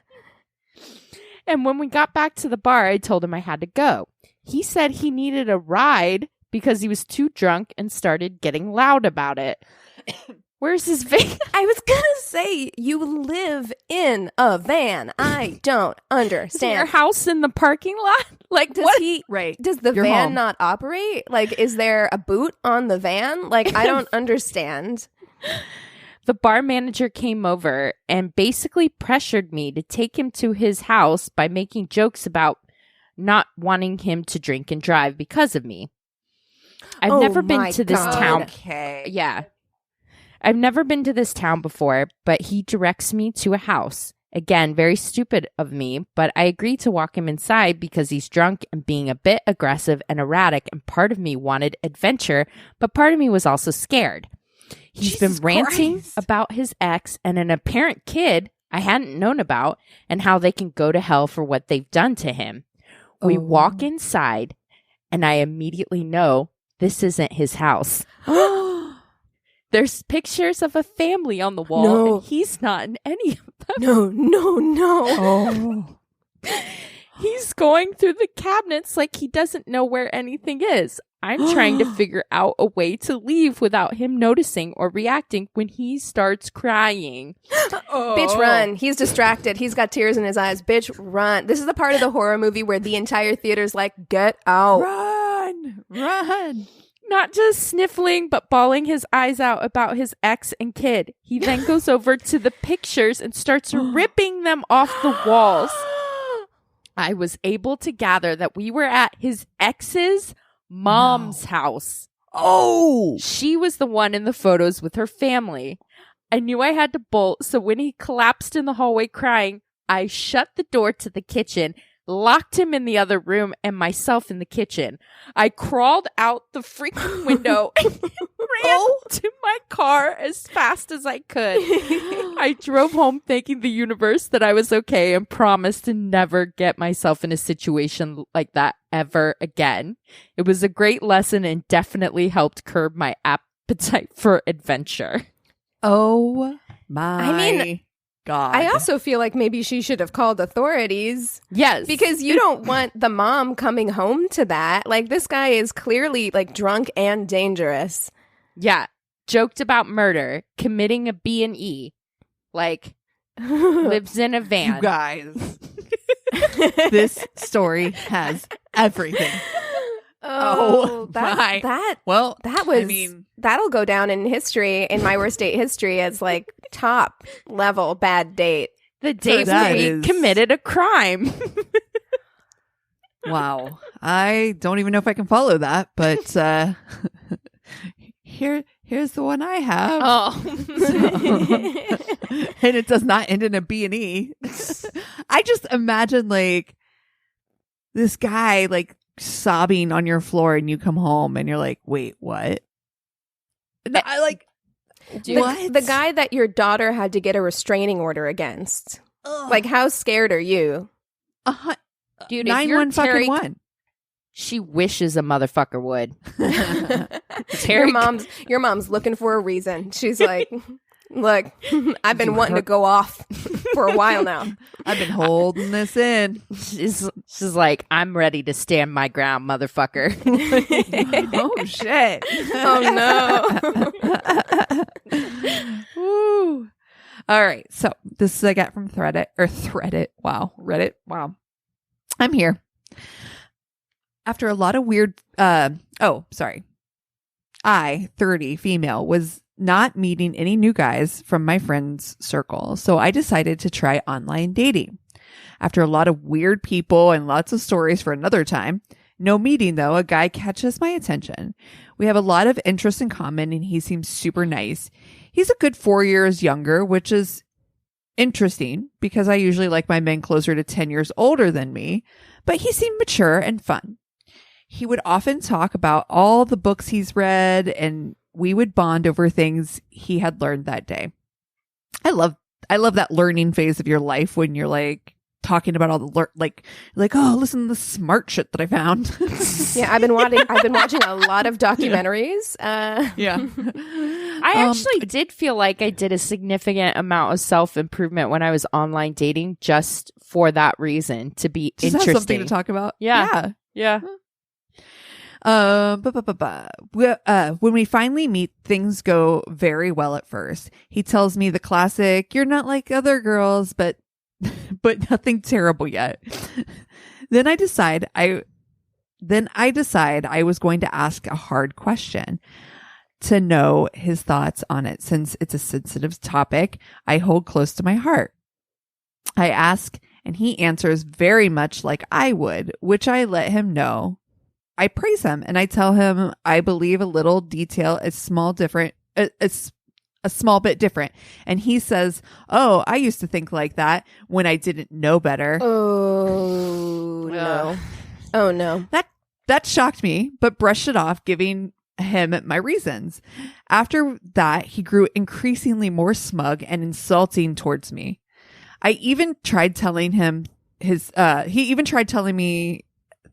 And when we got back to the bar, I told him I had to go. He said he needed a ride because he was too drunk and started getting loud about it. Where's his van? I was going to say, you live in a van. I don't understand. Is your house in the parking lot? Like, Does what? he? Right. Does the You're van home. not operate? Like, is there a boot on the van? Like, I don't understand. The bar manager came over and basically pressured me to take him to his house by making jokes about not wanting him to drink and drive because of me. I've never been to this town. Okay. Yeah. I've never been to this town before, but he directs me to a house. Again, very stupid of me, but I agreed to walk him inside because he's drunk and being a bit aggressive and erratic, and part of me wanted adventure, but part of me was also scared. He's Jesus been ranting Christ. about his ex and an apparent kid I hadn't known about and how they can go to hell for what they've done to him. We walk inside, and I immediately know this isn't his house. There's pictures of a family on the wall, No. and he's not in any of them. No. Oh. He's going through the cabinets like he doesn't know where anything is. I'm trying to figure out a way to leave without him noticing or reacting when he starts crying. Bitch, run. He's distracted. He's got tears in his eyes. Bitch, run. This is the part of the horror movie where the entire theater's like, get out. Run. Not just sniffling, but bawling his eyes out about his ex and kid. He then goes over to the pictures and starts ripping them off the walls. I was able to gather that we were at his ex's mom's house. Oh. She was the one in the photos with her family. I knew I had to bolt, so when he collapsed in the hallway crying, I shut the door to the kitchen, locked him in the other room, and myself in the kitchen. I crawled out the freaking window and ran to my car as fast as I could. I drove home thanking the universe that I was okay and promised to never get myself in a situation like that ever again. It was a great lesson and definitely helped curb my appetite for adventure. Oh my. I mean, God. I also feel like maybe she should have called authorities. Yes. Because you don't want the mom coming home to that. Like, this guy is clearly, like, drunk and dangerous. Yeah. Joked about murder, committing a B&E. Like, lives in a van. You guys. This story has everything. Oh, my. That'll go down in history, in my worst date history, as like top level bad date. The date where he committed a crime. Wow. I don't even know if I can follow that, but here's the one I have. Oh. And it does not end in a B&E. I just imagine like this guy like sobbing on your floor and you come home and you're like, wait, what? No, I like what? The guy that your daughter had to get a restraining order against. Ugh. Like, how scared are you? Dude, 911. She wishes a motherfucker would. Your mom's looking for a reason. She's like, look, I've been wanting to go off for a while now. I've been holding this in. She's like, I'm ready to stand my ground, motherfucker. Oh, shit. Oh, no. Woo. All right. So this is I got from Reddit. Wow. I'm here. After a lot of weird, I, 30, female, was not meeting any new guys from my friend's circle, so I decided to try online dating. After a lot of weird people and lots of stories for another time, no meeting though, a guy catches my attention. We have a lot of interests in common and he seems super nice. He's a good 4 years younger, which is interesting because I usually like my men closer to 10 years older than me, but he seemed mature and fun. He would often talk about all the books he's read and we would bond over things he had learned that day. I love that learning phase of your life when you're like talking about all the like, oh, listen to the smart shit that I found. Yeah, I've been watching a lot of documentaries. Yeah. I actually did feel like I did a significant amount of self-improvement when I was online dating just for that reason, to be just interesting. Have something to talk about. Yeah. When we finally meet, things go very well at first. He tells me the classic, "You're not like other girls, but nothing terrible yet." Then I decide I was going to ask a hard question to know his thoughts on it, since it's a sensitive topic I hold close to my heart. I ask, and he answers very much like I would, which I let him know. I praise him and I tell him I believe a little detail is a small bit different. And he says, "Oh, I used to think like that when I didn't know better." Oh, no. Oh, no. That shocked me, but brushed it off, giving him my reasons. After that, he grew increasingly more smug and insulting towards me. I even tried telling him me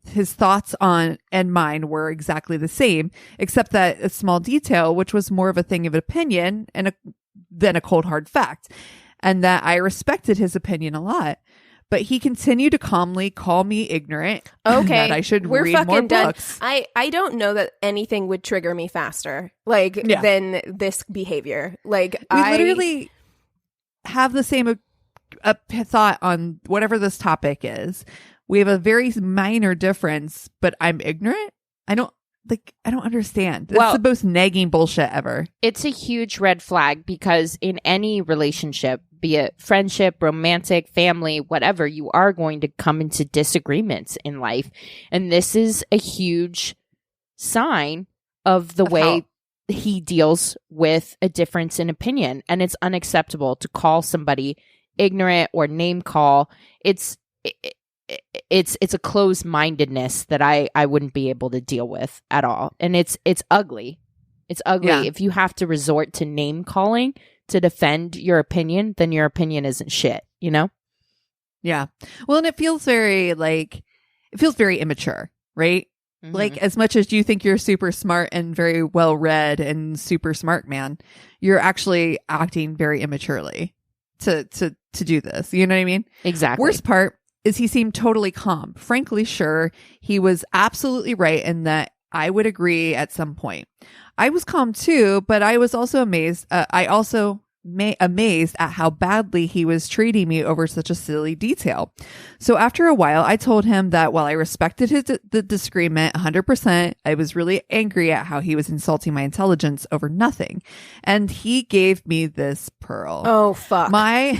his thoughts on and mine were exactly the same, except that a small detail, which was more of a thing of opinion than a cold hard fact, and that I respected his opinion a lot. But he continued to calmly call me ignorant. Okay, that I should read more books. I don't know that anything would trigger me faster, than this behavior. Like, we literally have the same thought on whatever this topic is. We have a very minor difference, but I'm ignorant. I don't understand. It's the most nagging bullshit ever. It's a huge red flag because in any relationship, be it friendship, romantic, family, whatever, you are going to come into disagreements in life. And this is a huge sign of the way he deals with a difference in opinion. And it's unacceptable to call somebody ignorant or name call. It's a closed-mindedness that I wouldn't be able to deal with at all. And it's ugly. It's ugly. If you have to resort to name calling to defend your opinion, then your opinion isn't shit, you know? Yeah. Well, and it feels very immature, right? Mm-hmm. Like, as much as you think you're super smart and very well read and super smart man, you're actually acting very immaturely. to do this. You know what I mean? Exactly. Worst part is he seemed totally calm. Frankly, sure, he was absolutely right in that I would agree at some point. I was calm too, but I was also amazed. Amazed at how badly he was treating me over such a silly detail. So after a while, I told him that while I respected the disagreement 100%, I was really angry at how he was insulting my intelligence over nothing. And he gave me this pearl. Oh, fuck. My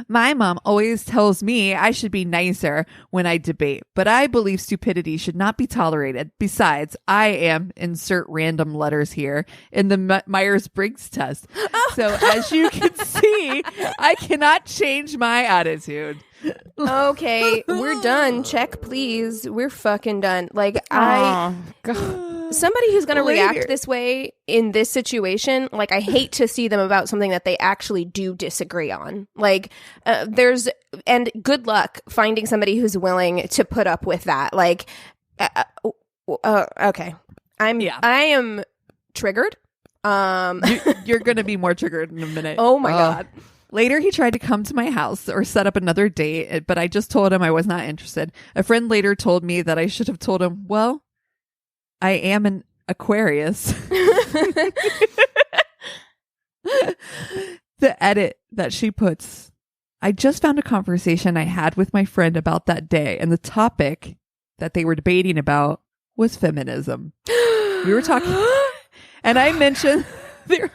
mom always tells me I should be nicer when I debate, but I believe stupidity should not be tolerated. Besides, I am, insert random letters here, in the Myers-Briggs test. So as you can see, I cannot change my attitude. Okay, we're done. Check, please. We're fucking done. Like, somebody who's going to react this way in this situation, like, I hate to see them about something that they actually do disagree on. Like, and good luck finding somebody who's willing to put up with that. Like, okay. I am triggered. You're going to be more triggered in a minute. Oh my God. Later, he tried to come to my house or set up another date, but I just told him I was not interested. A friend later told me that I should have told him, well, I am an Aquarius. The edit that she puts, I just found a conversation I had with my friend about that day, and the topic that they were debating about was feminism. We were talking, and I mentioned there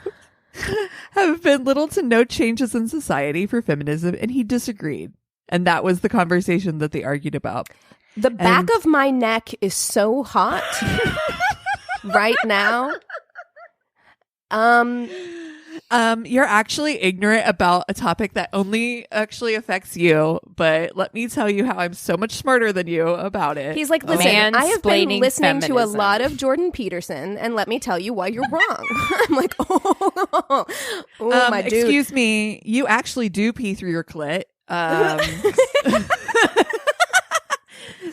have been little to no changes in society for feminism, and he disagreed. And that was the conversation that they argued about. The back of my neck is so hot right now. You're actually ignorant about a topic that only actually affects you, but let me tell you how I'm so much smarter than you about it. He's like, listen, I have been listening to a feminism. lot of Jordan Peterson, and let me tell you why you're wrong. I'm like, oh my dude. Excuse me, you actually do pee through your clit.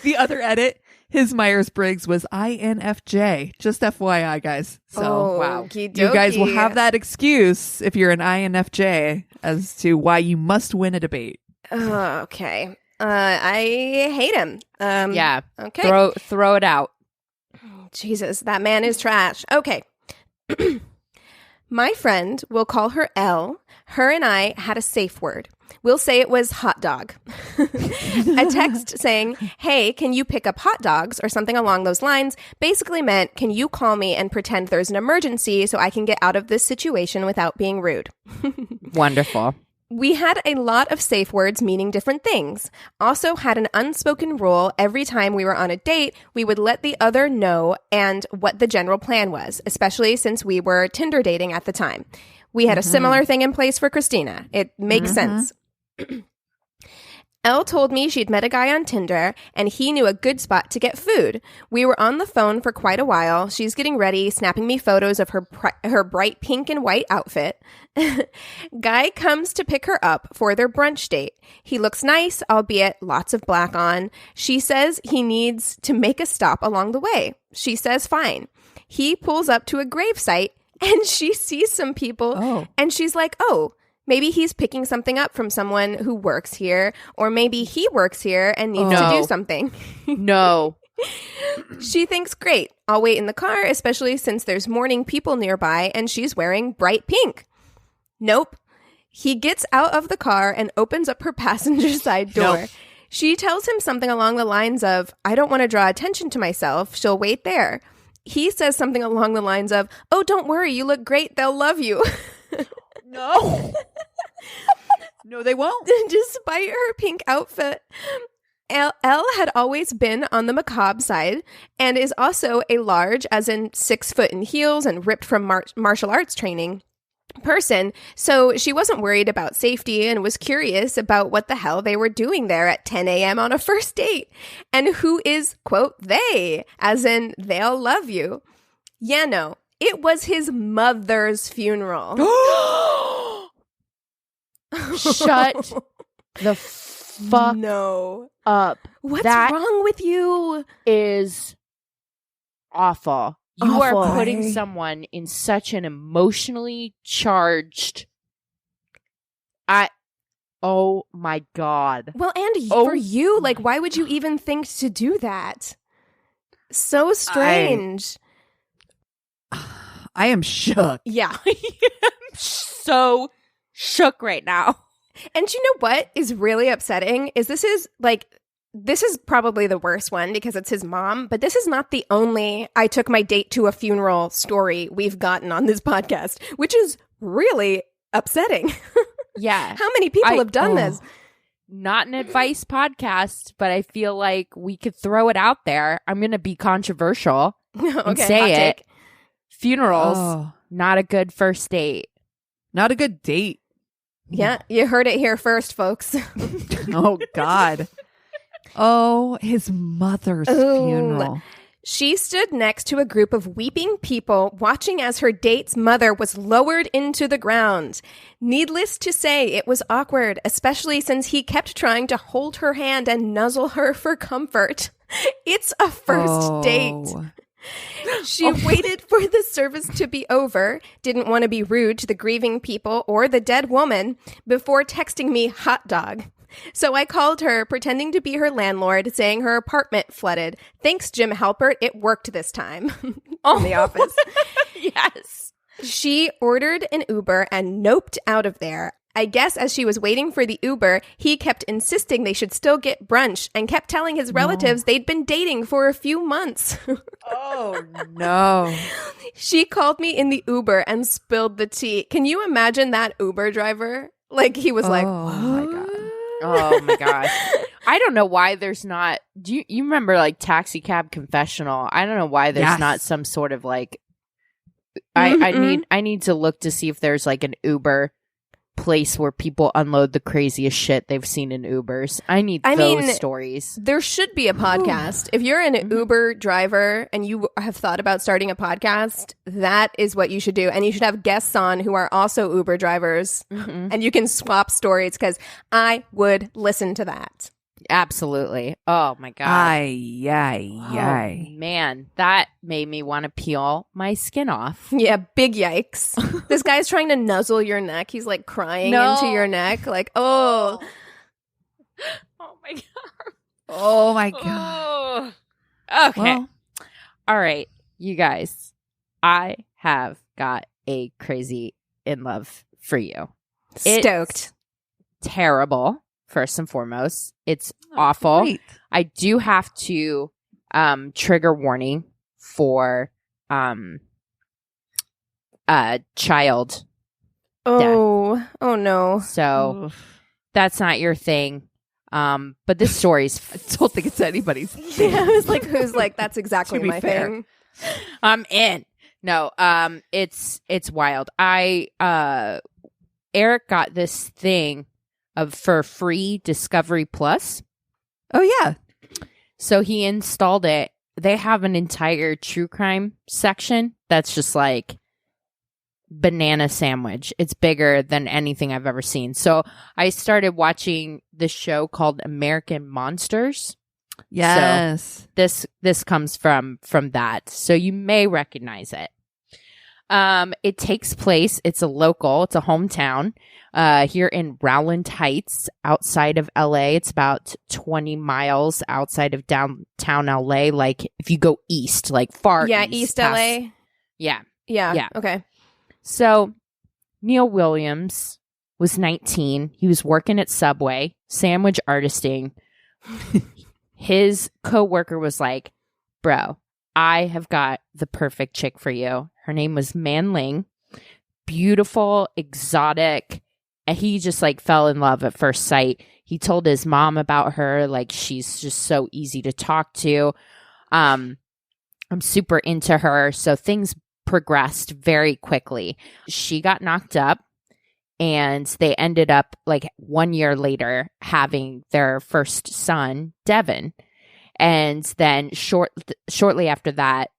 The other edit, his Myers-Briggs was INFJ. Just FYI, guys. So, wow. You guys will have that excuse if you're an INFJ as to why you must win a debate. Okay. I hate him. Yeah. Okay. Throw it out. Jesus, that man is trash. Okay. My friend, we'll call her L. Her and I had a safe word. We'll say it was hot dog. A text saying, hey, can you pick up hot dogs or something along those lines basically meant, can you call me and pretend there's an emergency so I can get out of this situation without being rude? Wonderful. We had a lot of safe words meaning different things. Also had an unspoken rule every time we were on a date, we would let the other know and what the general plan was, especially since we were Tinder dating at the time. We had a similar thing in place for Christina. It makes sense. Elle told me she'd met a guy on Tinder and he knew a good spot to get food. We were on the phone for quite a while. She's getting ready, snapping me photos of her bright pink and white outfit. Guy comes to pick her up for their brunch date. He looks nice, albeit lots of black on. She says he needs to make a stop along the way. She says fine. He pulls up to a gravesite and she sees some people and she's like, oh, maybe he's picking something up from someone who works here, or maybe he works here and needs to do something. No. She thinks, great, I'll wait in the car, especially since there's mourning people nearby and she's wearing bright pink. Nope. He gets out of the car and opens up her passenger side door. Nope. She tells him something along the lines of, I don't want to draw attention to myself. She'll wait there. He says something along the lines of, oh, don't worry, you look great. They'll love you. No. No, they won't. Despite her pink outfit, Elle had always been on the macabre side and is also a large, as in 6 foot in heels and ripped from martial arts training person. So she wasn't worried about safety and was curious about what the hell they were doing there at 10 a.m. on a first date. And who is, quote, they, as in they'll love you. Yeah, no. It was his mother's funeral. Shut the fuck up. What's that wrong with you? Is awful. You Awful. are putting someone in such an emotionally charged Oh my God. Well, and for you, like, why would you even think to do that? So strange. I am shook. Yeah. I am so shook right now. And you know what is really upsetting is this is probably the worst one because it's his mom, but this is not the only I took my date to a funeral story we've gotten on this podcast, which is really upsetting. Yeah. How many people have done this? Not an advice podcast, but I feel like we could throw it out there. I'm going to be controversial and say it. Funerals, not a good first date. Not a good date. Yeah, you heard it here first, folks. Oh, God. Oh, his mother's funeral. She stood next to a group of weeping people watching as her date's mother was lowered into the ground. Needless to say, it was awkward, especially since he kept trying to hold her hand and nuzzle her for comfort. It's a first date. She waited for the service to be over, didn't want to be rude to the grieving people or the dead woman, before texting me hot dog. So I called her, pretending to be her landlord, saying her apartment flooded. Thanks, Jim Halpert. It worked this time. In the office. Yes. She ordered an Uber and noped out of there. I guess as she was waiting for the Uber, he kept insisting they should still get brunch and kept telling his relatives they'd been dating for a few months. Oh, no. She called me in the Uber and spilled the tea. Can you imagine that Uber driver? Like, he was like, oh, my God. Oh my gosh. I don't know why there's not you remember like Taxi Cab Confessional? I don't know why there's not some sort of like I need to look to see if there's like an Uber place where people unload the craziest shit they've seen in Ubers. I need those stories. There should be a podcast. If you're an Uber driver and you have thought about starting a podcast, that is what you should do. And you should have guests on who are also Uber drivers. And you can swap stories because I would listen to that. Absolutely. Oh my God. Ay. Man, that made me want to peel my skin off. Yeah, big yikes. This guy's trying to nuzzle your neck. He's like crying into your neck. Like, oh. Oh my God. Oh my God. Oh. Okay. Well, all right, you guys. I have got a crazy in love for you. Stoked. It's terrible. First and foremost, it's awful. Great. I do have to trigger warning for child death. Oh no. So that's not your thing. But this story's I don't think it's anybody's thing. Yeah, I was like, who's like, that's exactly To be my fair. thing. I'm in. No, it's wild. Eric got this thing for free Discovery Plus. Oh, yeah. So he installed it. They have an entire true crime section that's just like banana sandwich. It's bigger than anything I've ever seen. So I started watching this show called American Monsters. Yes. So this comes from that. So you may recognize it. It takes place, it's a hometown, here in Rowland Heights, outside of LA. It's about 20 miles outside of downtown LA. Like if you go east, like far east. Yeah, East LA. Yeah. Yeah. Okay. So Neil Williams was 19. He was working at Subway, sandwich artisting. His coworker was like, bro, I have got the perfect chick for you. Her name was Manling. Beautiful, exotic. And he just like fell in love at first sight. He told his mom about her. Like, she's just so easy to talk to. I'm super into her. So things progressed very quickly. She got knocked up and they ended up like 1 year later having their first son, Devin. And then shortly after that,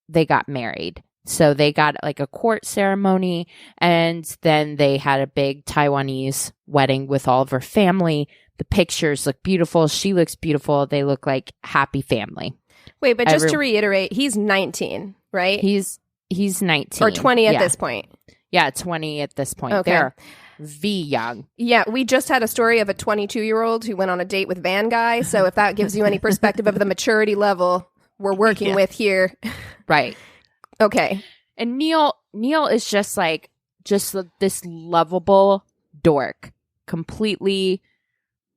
they got married. So they got like a court ceremony, and then they had a big Taiwanese wedding with all of her family. The pictures look beautiful. She looks beautiful. They look like happy family. Wait, but just to reiterate, he's 19, right? He's 19. Or 20 at this point. Yeah, 20 at this point. Okay. They're young. Yeah, we just had a story of a 22-year-old who went on a date with Van Guy. So if that gives you any perspective of the maturity level we're working with here. Right. Okay. And Neil is just this lovable dork, completely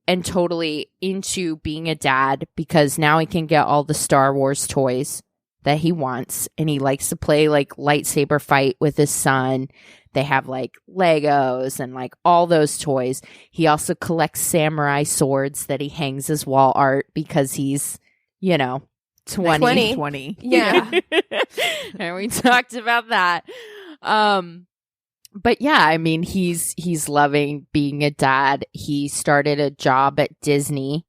and totally into being a dad because now he can get all the Star Wars toys that he wants, and he likes to play like lightsaber fight with his son. They have like Legos and like all those toys. He also collects samurai swords that he hangs as wall art because he's, 20. Yeah. And we talked about that. But yeah, I mean, he's loving being a dad. He started a job at Disney,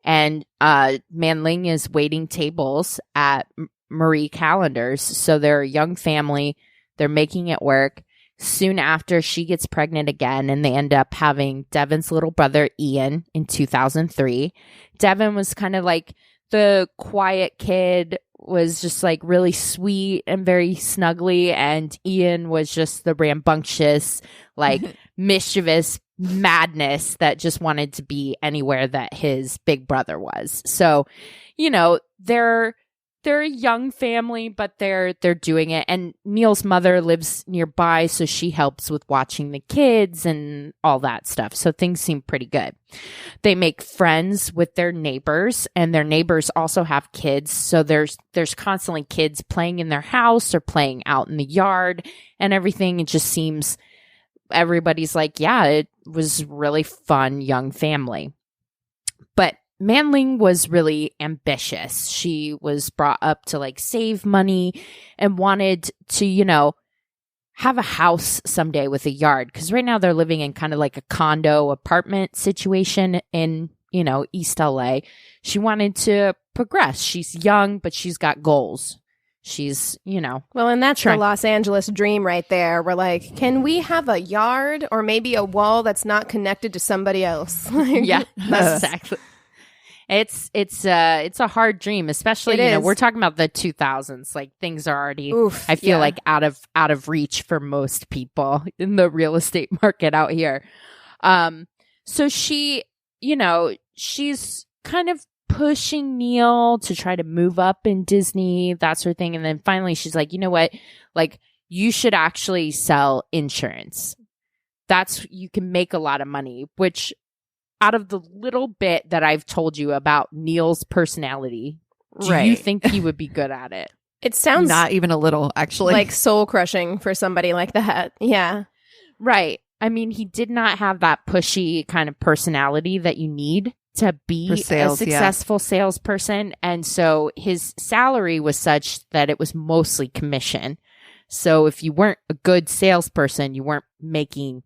and Manling is waiting tables at Marie Callender's. So they're a young family. They're making it work. Soon after, she gets pregnant again, and they end up having Devin's little brother, Ian, in 2003. Devin was kind of like the quiet kid, was just like really sweet and very snuggly, and Ian was just the rambunctious, like mischievous madness that just wanted to be anywhere that his big brother was. So, they're a young family, but they're doing it. And Neil's mother lives nearby, so she helps with watching the kids and all that stuff. So things seem pretty good. They make friends with their neighbors, and their neighbors also have kids. So there's constantly kids playing in their house or playing out in the yard and everything. It just seems everybody's like, yeah, it was really fun young family. But Manling was really ambitious. She was brought up to like save money and wanted to, have a house someday with a yard. Because right now they're living in kind of like a condo apartment situation in, East LA. She wanted to progress. She's young, but she's got goals. She's, Well, and that's the Los Angeles dream right there. We're like, can we have a yard or maybe a wall that's not connected to somebody else? Yeah, exactly. It's a hard dream, especially, we're talking about the 2000s. Like things are already, I feel like out of reach for most people in the real estate market out here. So she, she's kind of pushing Neil to try to move up in Disney, that sort of thing. And then finally she's like, you know what? Like you should actually sell insurance. You can make a lot of money, which out of the little bit that I've told you about Neil's personality, do you think he would be good at it? It sounds not even a little, actually. Like soul crushing for somebody like that. Yeah. Right. I mean, he did not have that pushy kind of personality that you need to be sales, a successful salesperson. And so his salary was such that it was mostly commission. So if you weren't a good salesperson, you weren't making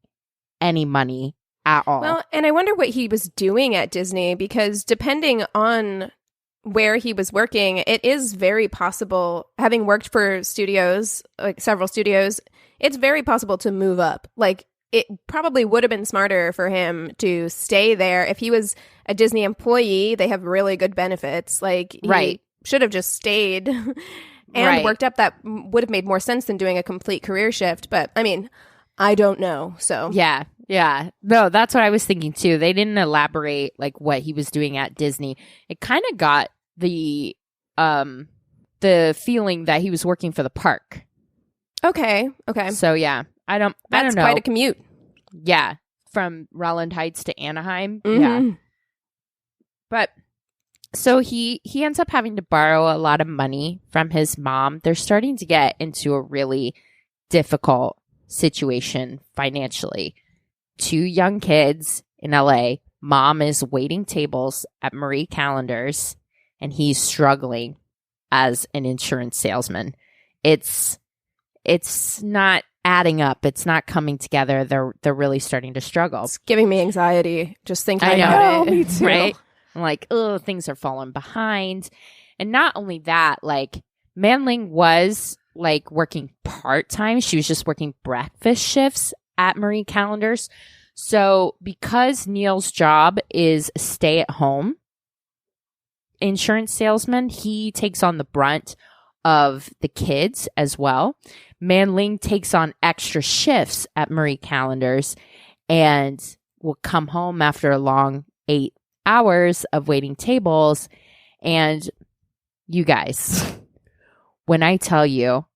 any money at all. Well, and I wonder what he was doing at Disney, because depending on where he was working, it is very possible, having worked for studios, like several studios, it's very possible to move up. Like it probably would have been smarter for him to stay there. If he was a Disney employee, they have really good benefits. Like he should have just stayed and worked up. That would have made more sense than doing a complete career shift. But I mean, I don't know. So yeah. No, that's what I was thinking too. They didn't elaborate like what he was doing at Disney. It kind of got the feeling that he was working for the park. Okay. So yeah, I don't know. That's quite a commute. Yeah, from Rowland Heights to Anaheim. Mm-hmm. Yeah. But so he ends up having to borrow a lot of money from his mom. They're starting to get into a really difficult situation financially. 2 young kids in LA. Mom is waiting tables at Marie Callender's, and he's struggling as an insurance salesman. It's not adding up. It's not coming together. They're really starting to struggle. It's giving me anxiety just thinking I know. about it. Me too. Right? I'm like, oh, things are falling behind. And not only that, like Manling was like working part-time. She was just working breakfast shifts at Marie Callender's. So because Neil's job is stay-at-home insurance salesman, he takes on the brunt of the kids as well. Manling takes on extra shifts at Marie Callender's, and will come home after a long 8 hours of waiting tables. And you guys, when I tell you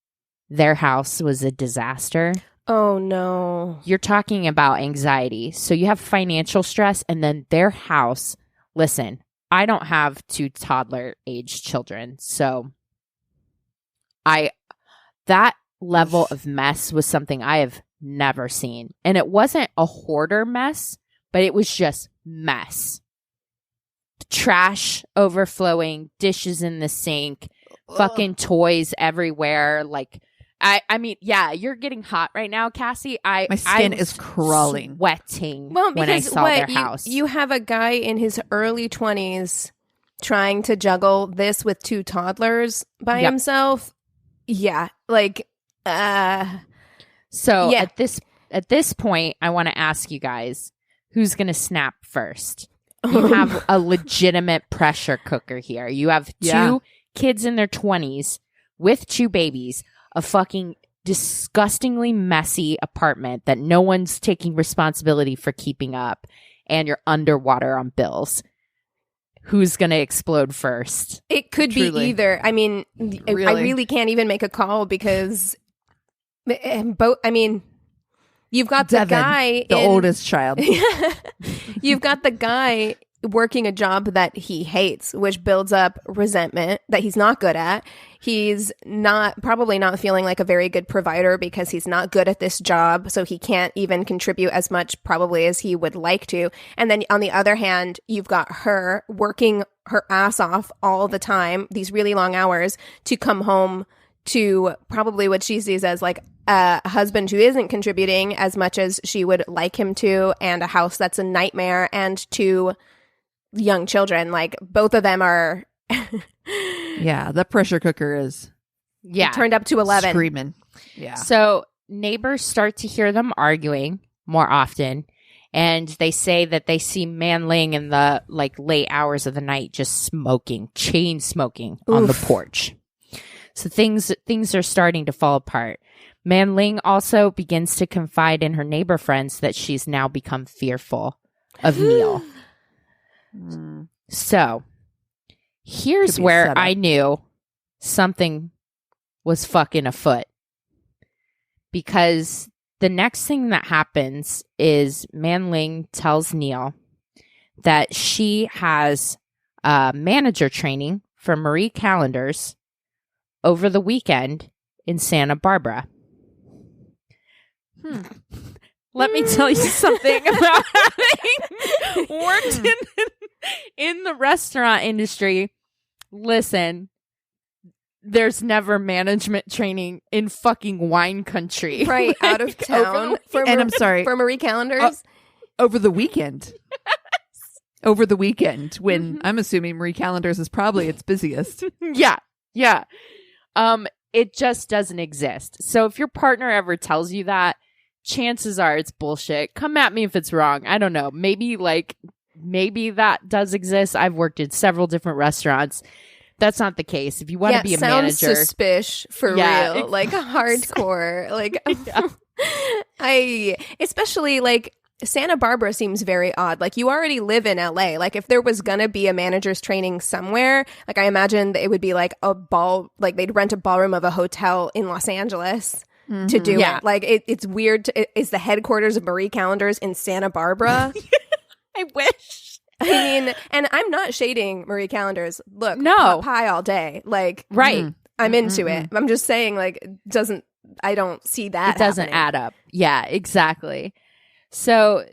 their house was a disaster. Oh, no. You're talking about anxiety. So you have financial stress, and then their house. Listen, I don't have 2 toddler-age children, so that level of mess was something I have never seen. And it wasn't a hoarder mess, but it was just mess. Trash overflowing, dishes in the sink, fucking toys everywhere. Like, I mean, yeah, you're getting hot right now, Cassie. My skin is crawling, sweating. Well, because when I saw their house. You have a guy in his early 20s trying to juggle this with 2 toddlers by himself. Yeah, like, So yeah. at this point, I want to ask you guys, who's going to snap first? You have a legitimate pressure cooker here. You have 2 kids in their 20s with 2 babies, a fucking disgustingly messy apartment that no one's taking responsibility for keeping up, and you're underwater on bills. Who's going to explode first? It could be either. I mean, I really can't even make a call because both. I mean, you've got the Devin, guy, the oldest child. You've got the guy working a job that he hates, which builds up resentment that he's not good at. He's probably not feeling like a very good provider because he's not good at this job. So he can't even contribute as much probably as he would like to. And then on the other hand, you've got her working her ass off all the time, these really long hours, to come home to probably what she sees as like a husband who isn't contributing as much as she would like him to, and a house that's a nightmare, and 2 young children. Like, both of them are Yeah, the pressure cooker is turned up to 11. Screaming. Yeah. So neighbors start to hear them arguing more often, and they say that they see Manling in the late hours of the night just chain smoking on the porch. So things are starting to fall apart. Manling also begins to confide in her neighbor friends that she's now become fearful of Neil. So here's where I knew something was fucking afoot. Because the next thing that happens is Manling tells Neil that she has manager training for Marie Callender's over the weekend in Santa Barbara. Let me tell you something about having worked in the restaurant industry. Listen, there's never management training in fucking wine country. Right, out of town. I'm sorry. For Marie Callender's? Over the weekend. Over the weekend, when I'm assuming Marie Callender's is probably its busiest. Yeah. It just doesn't exist. So if your partner ever tells you that, chances are it's bullshit. Come at me if it's wrong. I don't know. Maybe that does exist. I've worked in several different restaurants. That's not the case. If you want to be a manager, suspicious for real, like hardcore. Like, especially like Santa Barbara seems very odd. Like, you already live in LA. Like, if there was gonna be a manager's training somewhere, like, I imagine that it would be like a ball, like they'd rent a ballroom of a hotel in Los Angeles to do it. Like, it's weird. Is the headquarters of Marie Callender's in Santa Barbara? I wish. I mean, and I'm not shading Marie Callender's. Look, no, pie all day. Like, right. I'm into it. I'm just saying, like, I don't see that. It doesn't happening. add up. Yeah, exactly. So,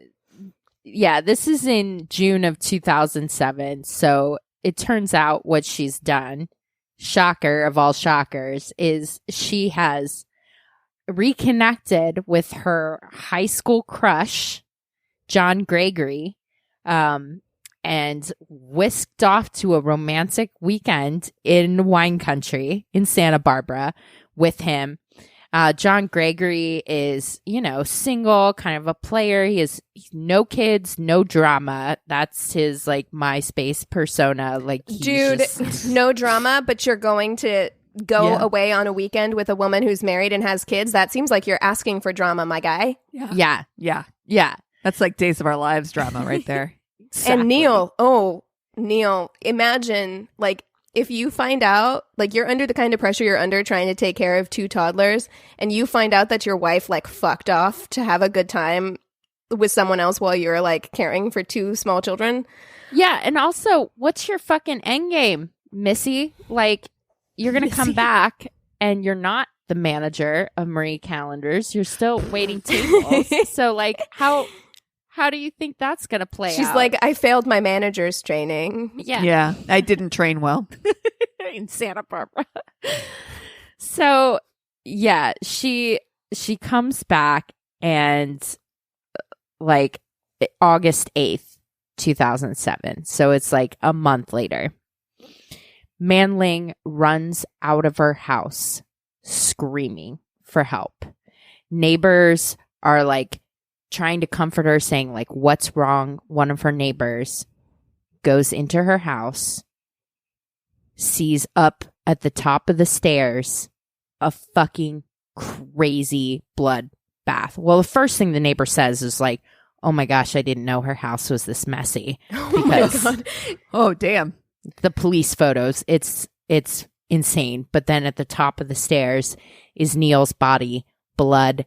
yeah, this is in June of 2007. So it turns out what she's done, shocker of all shockers, is she has reconnected with her high school crush, John Gregory, and whisked off to a romantic weekend in wine country in Santa Barbara with him. John Gregory is, single, kind of a player. He has no kids, no drama. That's his, MySpace persona. Dude, no drama, but you're going to go away on a weekend with a woman who's married and has kids. That seems like you're asking for drama, my guy. Yeah. That's like Days of Our Lives drama right there. And Neil, imagine like if you find out, like you're under the kind of pressure you're under trying to take care of 2 toddlers, and you find out that your wife like fucked off to have a good time with someone else while you're like caring for 2 small children. Yeah, and also, what's your fucking end game, Missy? Like, you're going to come back and you're not the manager of Marie Callender's. You're still waiting tables. So, like, how do you think that's going to play out? She's like, I failed my manager's training. Yeah, I didn't train well. In Santa Barbara. So, yeah, she comes back and, like, August 8th. 2007. So it's like a month later. Manling runs out of her house screaming for help. Neighbors are like trying to comfort her, saying like, what's wrong? One of her neighbors goes into her house, sees up at the top of the stairs a fucking crazy blood bath. Well, the first thing the neighbor says is like, oh my gosh, I didn't know her house was this messy. Oh my God. Oh, damn. The police photos, it's insane. But then at the top of the stairs is Neil's body, blood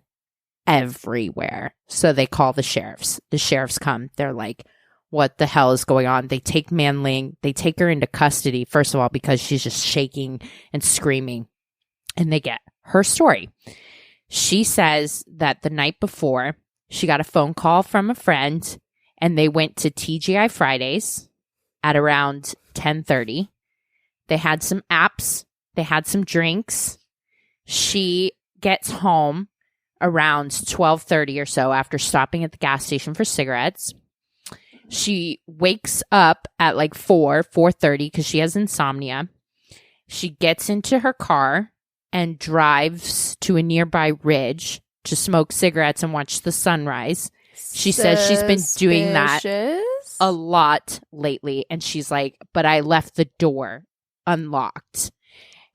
everywhere. So they call the sheriffs. The sheriffs come. They're like, what the hell is going on? They take Manling. They take her into custody, first of all, because she's just shaking and screaming. And they get her story. She says that the night before, she got a phone call from a friend, and they went to TGI Fridays at around 10:30. They had some apps. They had some drinks. She gets home around 12:30 or so after stopping at the gas station for cigarettes. She wakes up at like 4:30 because she has insomnia. She gets into her car and drives to a nearby ridge to smoke cigarettes and watch the sunrise. She says she's been doing that a lot lately. And she's like, but I left the door unlocked.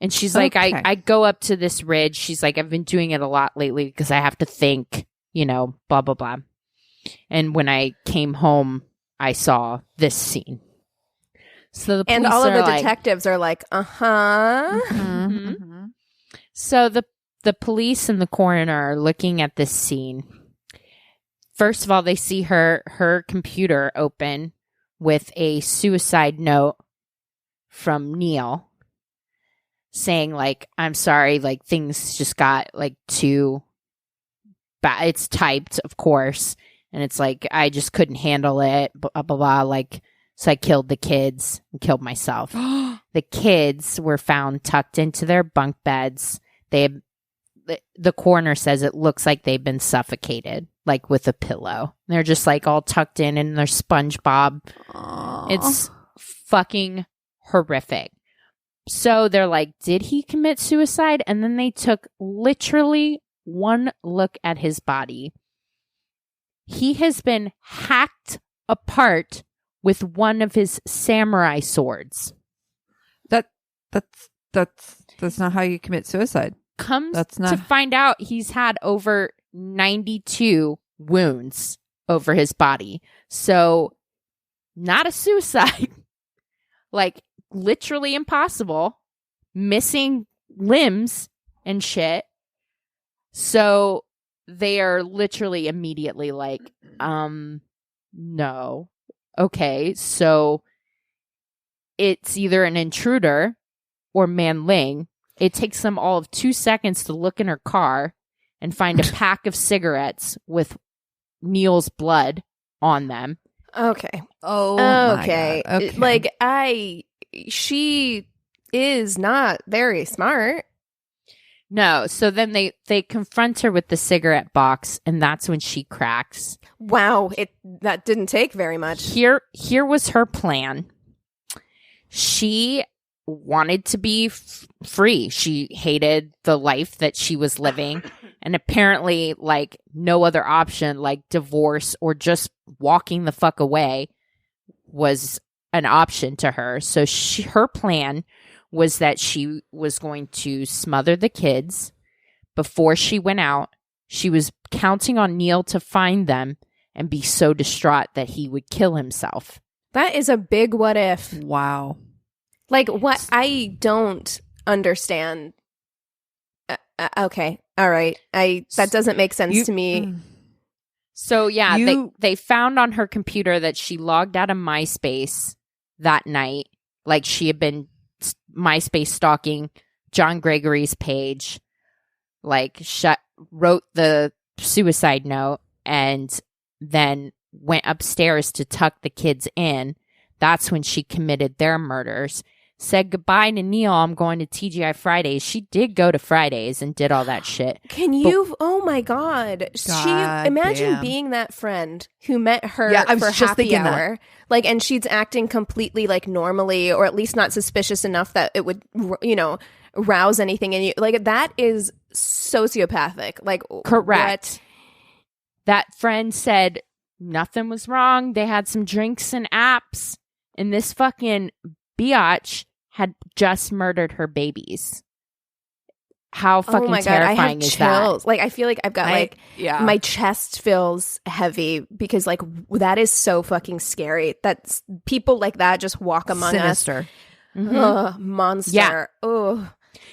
And she's like, I go up to this ridge. She's like, I've been doing it a lot lately because I have to think, you know, blah, blah, blah. And when I came home, I saw this scene. So the police and all of the like, detectives are like, uh-huh. Mm-hmm. So the police and the coroner are looking at this scene. First of all, they see her computer open with a suicide note from Neil saying, like, I'm sorry, like, things just got, like, too bad. It's typed, of course, and it's like, I just couldn't handle it, blah, blah, blah, like, so I killed the kids and killed myself. The kids were found tucked into their bunk beds. The coroner says it looks like they've been suffocated, like with a pillow. They're just like all tucked in their SpongeBob. Aww. It's fucking horrific. So they're like, did he commit suicide? And then they took literally one look at his body. He has been hacked apart with one of his samurai swords. That's not how you commit suicide. To find out, he's had over 92 wounds over his body. So, not a suicide. Like, literally impossible. Missing limbs and shit. So, they are literally immediately like, no. Okay, so it's either an intruder or Manling. It takes them all of 2 seconds to look in her car and find a pack of cigarettes with Neil's blood on them. Okay. Oh, okay. Okay. Like, she is not very smart. No. So then they confront her with the cigarette box, and that's when she cracks. Wow. That didn't take very much. Here was her plan. She wanted to be free. She hated the life that she was living, and apparently, like, no other option, like divorce or just walking the fuck away, was an option to her. So her plan was that she was going to smother the kids before she went out. She was counting on Neil to find them and be so distraught that he would kill himself. That is a big what if. Wow. Like, what? I don't understand. Okay. All right. That doesn't make sense to me. So, yeah, they found on her computer that she logged out of MySpace that night. Like, she had been MySpace stalking John Gregory's page, like, wrote the suicide note, and then went upstairs to tuck the kids in. That's when she committed their murders. Said goodbye to Neil. I'm going to TGI Fridays. She did go to Fridays and did all that shit. Oh my God. Imagine being that friend who met her for happy hour. Like, and she's acting completely like normally, or at least not suspicious enough that it would, rouse anything in you. Like, that is sociopathic. Like, correct. That friend said nothing was wrong. They had some drinks and apps, and this fucking biatch had just murdered her babies. How fucking terrifying is that? Like, I feel like I've got my chest feels heavy because like that is so fucking scary. That's people like that just walk among Sinister. us. Mm-hmm. Monster. Yeah. Ugh.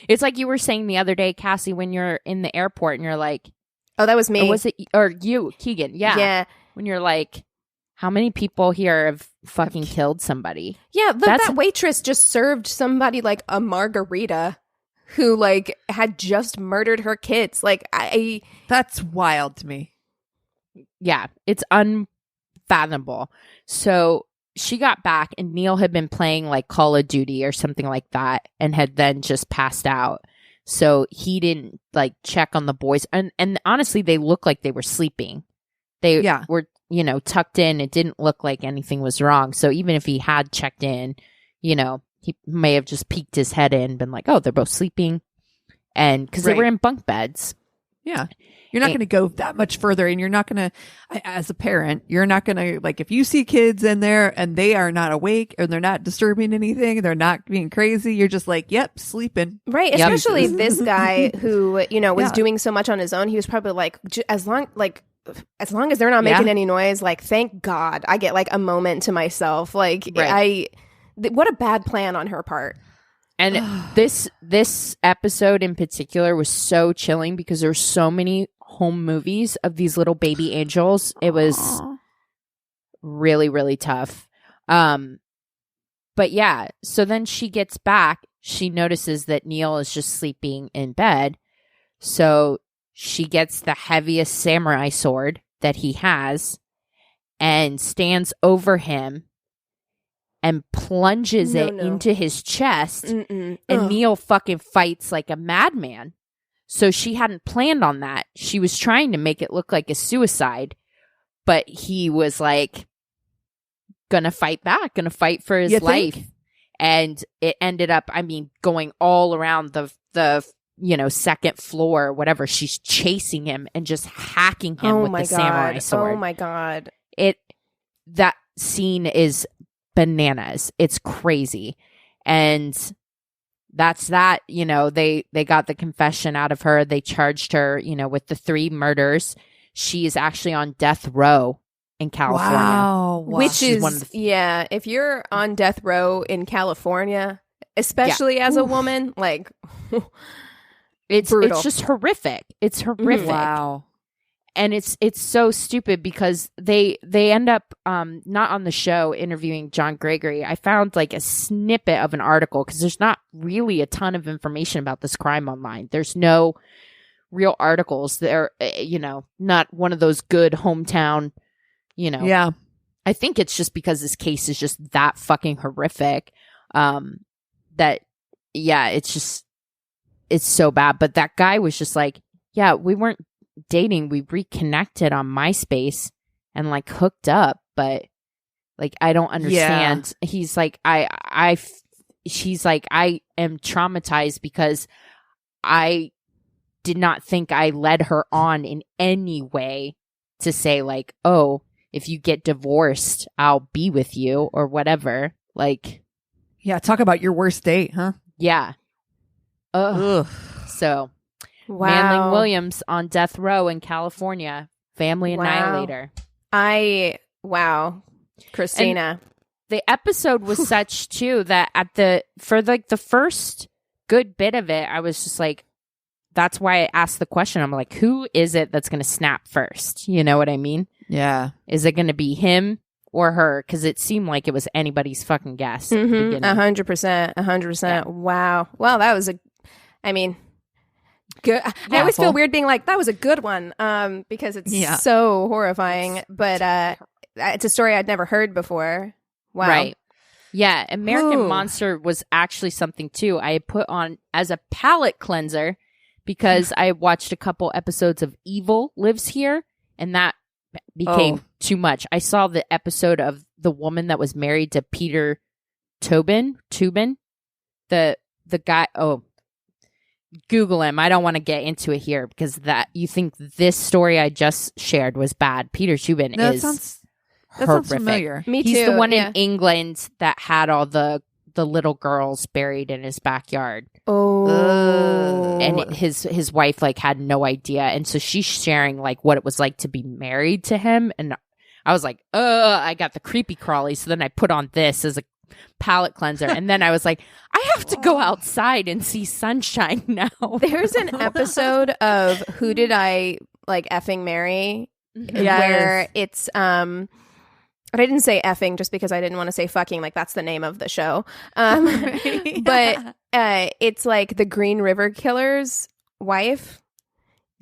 It's like you were saying the other day, Cassie, when you're in the airport and you're like, oh, that was me. Or was it or you, Keegan? Yeah. Yeah. When you're like, how many people here have fucking killed somebody? Yeah, that waitress just served somebody like a margarita who like had just murdered her kids. Like, that's wild to me. Yeah, it's unfathomable. So she got back and Neil had been playing like Call of Duty or something like that and had then just passed out. So he didn't like check on the boys. And honestly, they looked like they were sleeping. They were, tucked in. It didn't look like anything was wrong. So even if he had checked in, he may have just peeked his head in and been like, oh, they're both sleeping. And because they were in bunk beds. Yeah. You're not going to go that much further. And you're not going to, as a parent, you're not going to, like, if you see kids in there and they are not awake or they're not disturbing anything, they're not being crazy, you're just like, yep, sleeping. Right. Yep. Especially this guy who, was doing so much on his own. He was probably like, as long as they're not making any noise, like, thank God I get like a moment to myself. Like, what a bad plan on her part. And this episode in particular was so chilling because there were so many home movies of these little baby angels. It was really, really tough. But yeah, so then she gets back. She notices that Neil is just sleeping in bed. So she gets the heaviest samurai sword that he has and stands over him and plunges into his chest. And Neil fucking fights like a madman. So she hadn't planned on that. She was trying to make it look like a suicide, but he was like gonna fight back, gonna fight for his life. And it ended up, going all around the second floor or whatever. She's chasing him and just hacking him with the samurai sword. Oh my God. That scene is bananas. It's crazy. And that's that. They got the confession out of her. They charged her, with the 3 murders. She is actually on death row in California. Wow. Which is one of the if you're on death row in California, especially as a woman, like it's brutal. It's just horrific. It's horrific. Wow. And it's so stupid because they end up not on the show interviewing John Gregory. I found like a snippet of an article because there's not really a ton of information about this crime online. There's no real articles. They're not one of those good hometown, Yeah. I think it's just because this case is just that fucking horrific. It's so bad. But that guy was just like, yeah, we weren't dating. We reconnected on MySpace and like hooked up, but like I don't understand. He's like, she's like, I am traumatized because I did not think I led her on in any way to say like, oh, if you get divorced, I'll be with you or whatever. Like, yeah, talk about your worst date, huh? Yeah. Ugh. So, wow. Manling Williams on death row in California, family annihilator. Wow, Christina. And the episode was such too that for the first good bit of it, I was just like, that's why I asked the question. I'm like, who is it that's going to snap first? You know what I mean? Yeah. Is it going to be him or her? Because it seemed like it was anybody's fucking guess. 100%. 100%. Yeah. Wow. Well, that was good. I always feel weird being like, that was a good one, because it's so horrifying. But it's a story I'd never heard before. Wow. Right. Yeah. American Monster was actually something too. I put on as a palate cleanser because I watched a couple episodes of Evil Lives Here, and that became too much. I saw the episode of the woman that was married to Peter Tobin, the guy. Oh, Google him. I don't want to get into it here because that you think this story I just shared was bad. Peter Tobin is that horrific. sounds familiar. Me too. He's the one in England that had all the little girls buried in his backyard. Oh. And his wife like had no idea, and so she's sharing like what it was like to be married to him, and I was like, I got the creepy crawly. So then I put on this as a palate cleanser, and then I was like, I have to go outside and see sunshine now. There's an episode of Who Did I Like Effing Marry, where it's but I didn't say effing just because I didn't want to say fucking, like that's the name of the show. But it's like the Green River Killer's wife.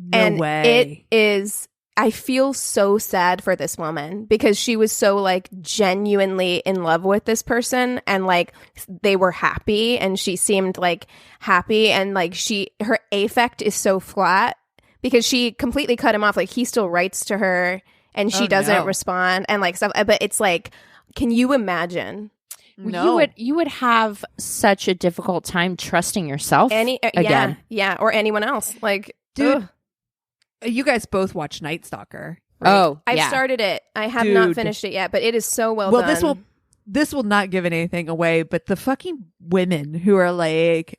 No way. It is, I feel so sad for this woman because she was so like genuinely in love with this person, and like they were happy and she seemed like happy, and like her affect is so flat because she completely cut him off. Like he still writes to her and she doesn't respond and like stuff. But it's like, can you imagine? No. You would have such a difficult time trusting yourself again. Yeah, or anyone else. Like, dude, you guys both watch Night Stalker. Right? Oh, I've started it. I have not finished it yet, but it is so well done. This will not give anything away, but the fucking women who are like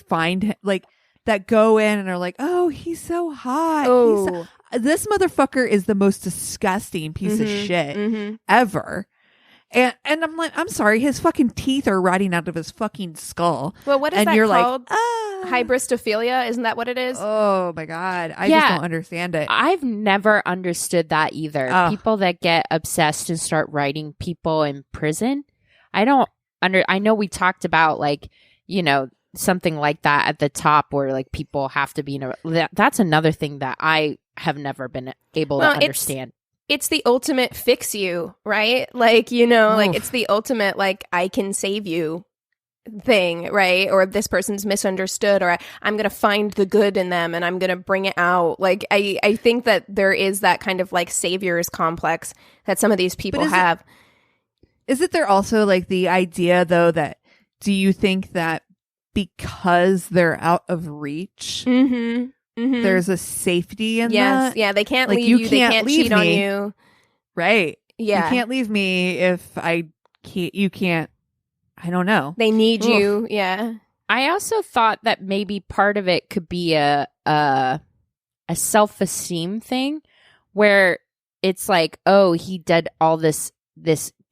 find like that go in and are like, oh, he's so hot. Oh, this motherfucker is the most disgusting piece of shit ever. And I'm like, I'm sorry, his fucking teeth are rotting out of his fucking skull. Well, what is and that you're called? Like, hybristophilia? Isn't that what it is? Oh my God. I just don't understand it. I've never understood that either. People that get obsessed and start writing people in prison. I know we talked about like, you know, something like that at the top where like people have to be that's another thing that I have never been able to understand. It's the ultimate fix you, right? Like, you know, like it's the ultimate like I can save you thing, right? Or this person's misunderstood, or I'm going to find the good in them and I'm going to bring it out. Like I think that there is that kind of like savior's complex that some of these people have. Is it there also like the idea though that do you think that because they're out of reach, there's a safety in that? Yeah, they can't leave you. They can't cheat on you. Right. Yeah. You can't leave me if you can't. I don't know. They need you. Yeah. I also thought that maybe part of it could be a self-esteem thing where it's like, oh, he did all this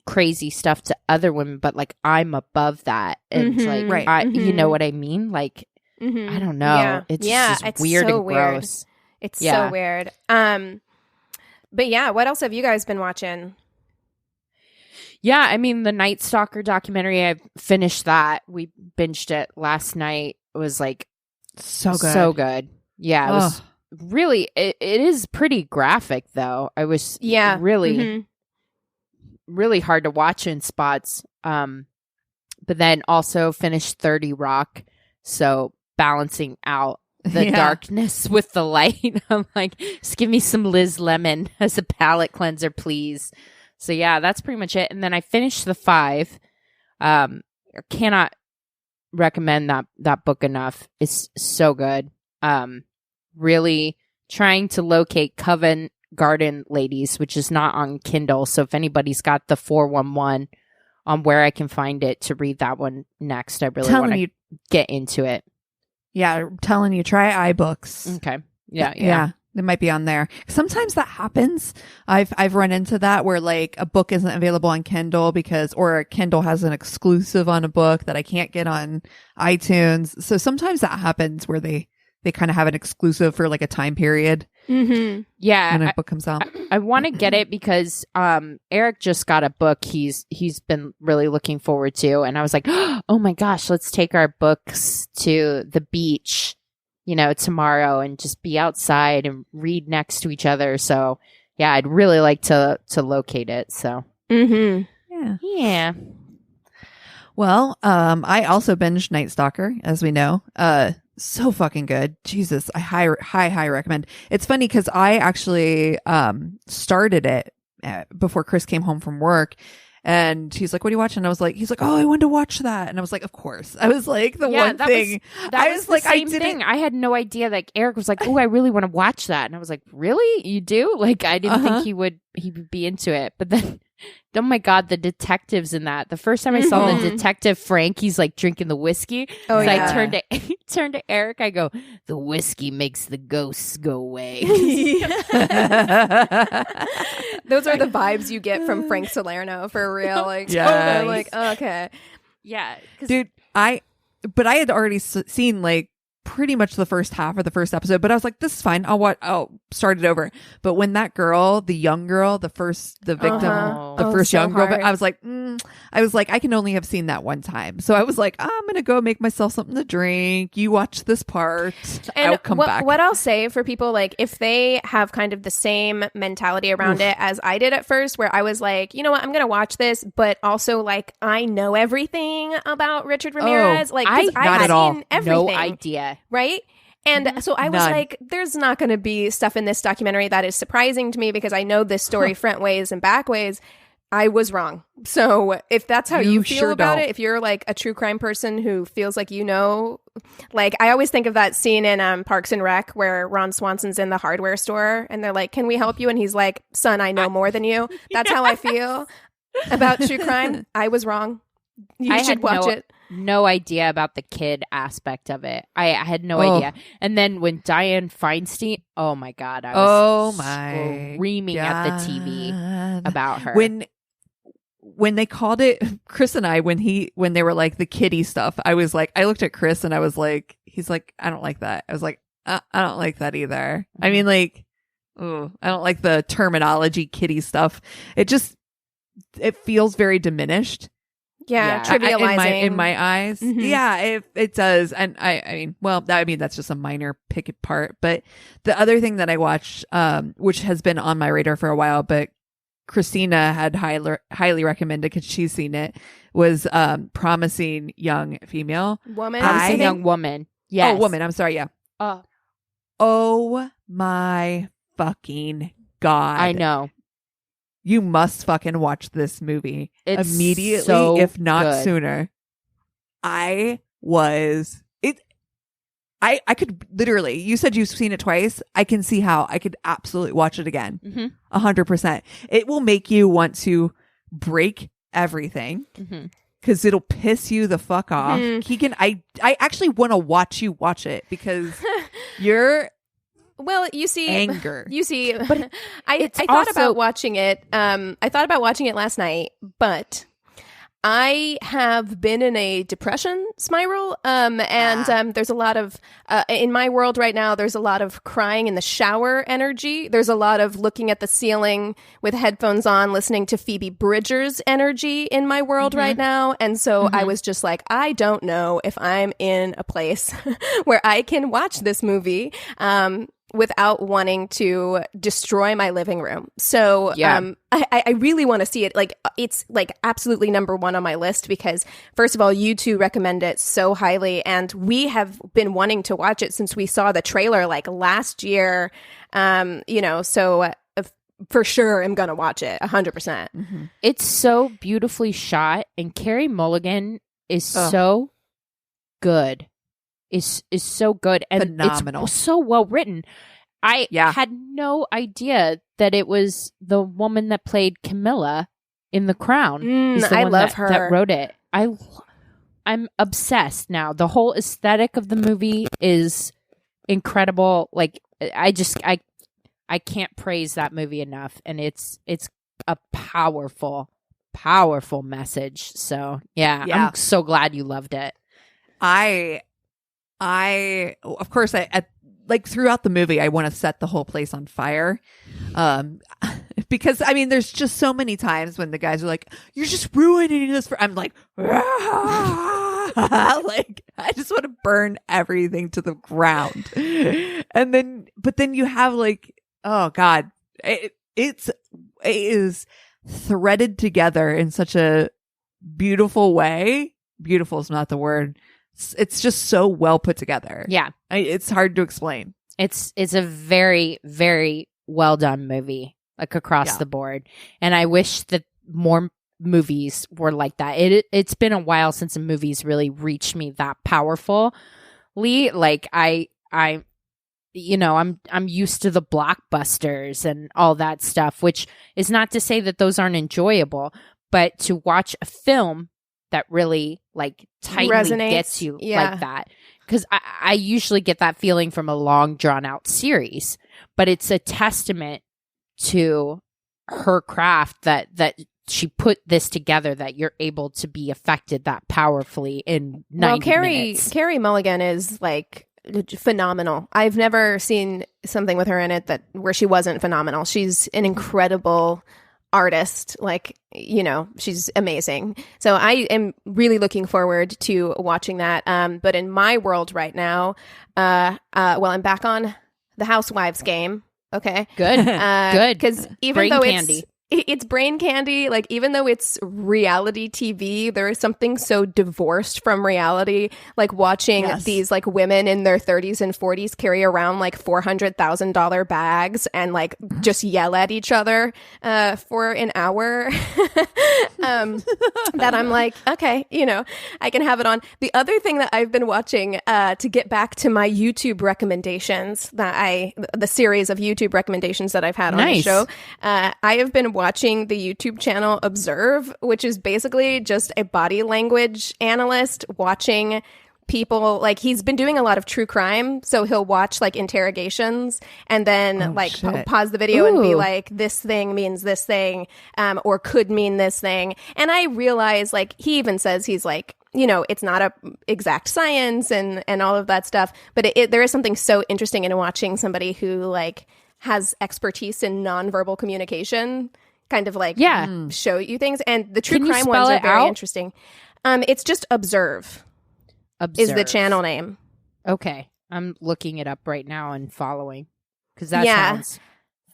crazy stuff to other women, but like I'm above that, and it's like, you know what I mean? Like, I don't know. Yeah. It's just weird so and gross. It's so weird. But yeah, what else have you guys been watching? Yeah, I mean, the Night Stalker documentary, I finished that. We binged it last night. It was like so good. So good. Yeah, it was really, it is pretty graphic though. I was really, really hard to watch in spots. But then also finished 30 Rock. So balancing out the darkness with the light. I'm like, just give me some Liz Lemon as a palate cleanser, please. So yeah, that's pretty much it. And then I finished The Five. I cannot recommend that book enough. It's so good. Really trying to locate Covent Garden Ladies, which is not on Kindle. So if anybody's got the 411 on where I can find it to read that one next, I really want to get into it. Yeah, I'm telling you, try iBooks. Okay. Yeah. It might be on there. Sometimes that happens. I've run into that where like a book isn't available on Kindle or Kindle has an exclusive on a book that I can't get on iTunes. So sometimes that happens where they kind of have an exclusive for like a time period. Mm-hmm. Yeah. When a book comes out. I want to get it because Eric just got a book he's been really looking forward to. And I was like, oh my gosh, let's take our books to the beach, tomorrow and just be outside and read next to each other. So yeah, I'd really like to locate it. So yeah. Well, I also binged Night Stalker, as we know. So fucking good. Jesus, I high recommend. It's funny because I actually started it before Chris came home from work. And he's like, what are you watching? And he's like, oh, I wanted to watch that. And I was like, of course. I was like, one thing. I was like, I didn't. I had no idea. Like, Eric was like, oh, I really want to watch that. And I was like, really? You do? Like, I didn't think he would be into it. But then, oh my God, the detectives in that. The first time I saw the detective Frank, he's like drinking the whiskey. Oh, so yeah. I turned to Eric. I go, the whiskey makes the ghosts go away. Those are the vibes you get from Frank Salerno for real. Like, yes. I'm like, okay. Yeah. Dude, I had already seen like pretty much the first half of the first episode, but I was like, this is fine. I'll start it over. But when that girl, the young girl, the victim, first young girl, I was like, I can only have seen that one time. So I was like, I'm going to go make myself something to drink. You watch this part. And I'll come back. What I'll say for people, like, if they have kind of the same mentality around it as I did at first, where I was like, you know what, I'm going to watch this, but also like, I know everything about Richard Ramirez. Like, I've seen everything. No idea. Right? And so I was like, there's not going to be stuff in this documentary that is surprising to me because I know this story front ways and back ways. I was wrong. So if that's how you feel about it, if you're like a true crime person who feels like like I always think of that scene in Parks and Rec where Ron Swanson's in the hardware store and they're like, can we help you? And he's like, son, I know more than you. That's how I feel about true crime. I was wrong. You should watch it. No idea about the kid aspect of it. I had no idea. And then when Diane Feinstein, oh my God, I was screaming at the TV about her. When they called it, Chris and I, when they were like the kitty stuff, I was like, I looked at Chris and I was like, he's like, I don't like that. I was like, I don't like that either. I mean, like, I don't like the terminology kitty stuff. It feels very diminished. Yeah, trivializing in my eyes. Mm-hmm. Yeah, it does. And I mean, that's just a minor picket part. But the other thing that I watched, which has been on my radar for a while, but Christina had highly recommended because she's seen it, was Promising Young Female. Promising Young Woman. Yes. Oh, woman. I'm sorry. Yeah. Oh my fucking God. I know. You must fucking watch this movie immediately, so if not good. sooner. I could literally, you said you've seen it twice. I can see how I could absolutely watch it again. 100%. It will make you want to break everything because it'll piss you the fuck off. Keegan, I actually want to watch you watch it because you're... Well, you see, anger. But I thought about watching it. I thought about watching it last night, but I have been in a depression spiral. And there's a lot of in my world right now. There's a lot of crying in the shower energy. There's a lot of looking at the ceiling with headphones on, listening to Phoebe Bridgers energy in my world right now. And so I was just like, I don't know if I'm in a place where I can watch this movie. Without wanting to destroy my living room. So I really want to see it. Like, it's like absolutely number one on my list because, first of all, you two recommend it so highly. And we have been wanting to watch it since we saw the trailer like last year. So for sure I'm going to watch it 100%. It's so beautifully shot. And Carey Mulligan is so good. Is so good and phenomenal. It's so well written. I had no idea that it was the woman that played Camilla in The Crown. I love her. That wrote it. I'm obsessed now. The whole aesthetic of the movie is incredible. Like I I can't praise that movie enough, and it's a powerful message. So yeah, I'm so glad you loved it. I of course I like throughout the movie I want to set the whole place on fire, because I mean there's just so many times when the guys are like, you're just ruining this I'm like like I just want to burn everything to the ground. And then but then you have like, oh god, it is threaded together in such a beautiful way. Beautiful is not the word. It's just so well put together. Yeah. It's hard to explain. It's a very, very well done movie, like across the board. And I wish that more movies were like that. It's been a while since a movie's really reached me that powerfully. Like I'm used to the blockbusters and all that stuff, which is not to say that those aren't enjoyable, but to watch a film that really like tightly resonates, gets you like that. Because I usually get that feeling from a long drawn out series, but it's a testament to her craft that she put this together, that you're able to be affected that powerfully in 90 minutes. Carey Mulligan is like phenomenal. I've never seen something with her in it where she wasn't phenomenal. She's an incredible artist. Like, she's amazing. So I am really looking forward to watching that. But in my world right now, I'm back on the Housewives game. Okay. Good. Good. Because even though it's brain candy, like even though it's reality TV, there is something so divorced from reality, like watching these like women in their 30s and 40s carry around like $400,000 bags and like just yell at each other for an hour. That I'm like, okay, I can have it on. The other thing that I've been watching to get back to my YouTube recommendations, the series of YouTube recommendations that I've had on the show, I have been watching the YouTube channel Observe, which is basically just a body language analyst watching people. Like, he's been doing a lot of true crime, so he'll watch like interrogations and then pause the video and be like, this thing means this thing, or could mean this thing. And I realize, like, he even says he's like, it's not a exact science and all of that stuff, but there is something so interesting in watching somebody who like has expertise in nonverbal communication kind of like show you things. And the true crime ones are very interesting. It's just Observe is the channel name. Okay. I'm looking it up right now and following, because that sounds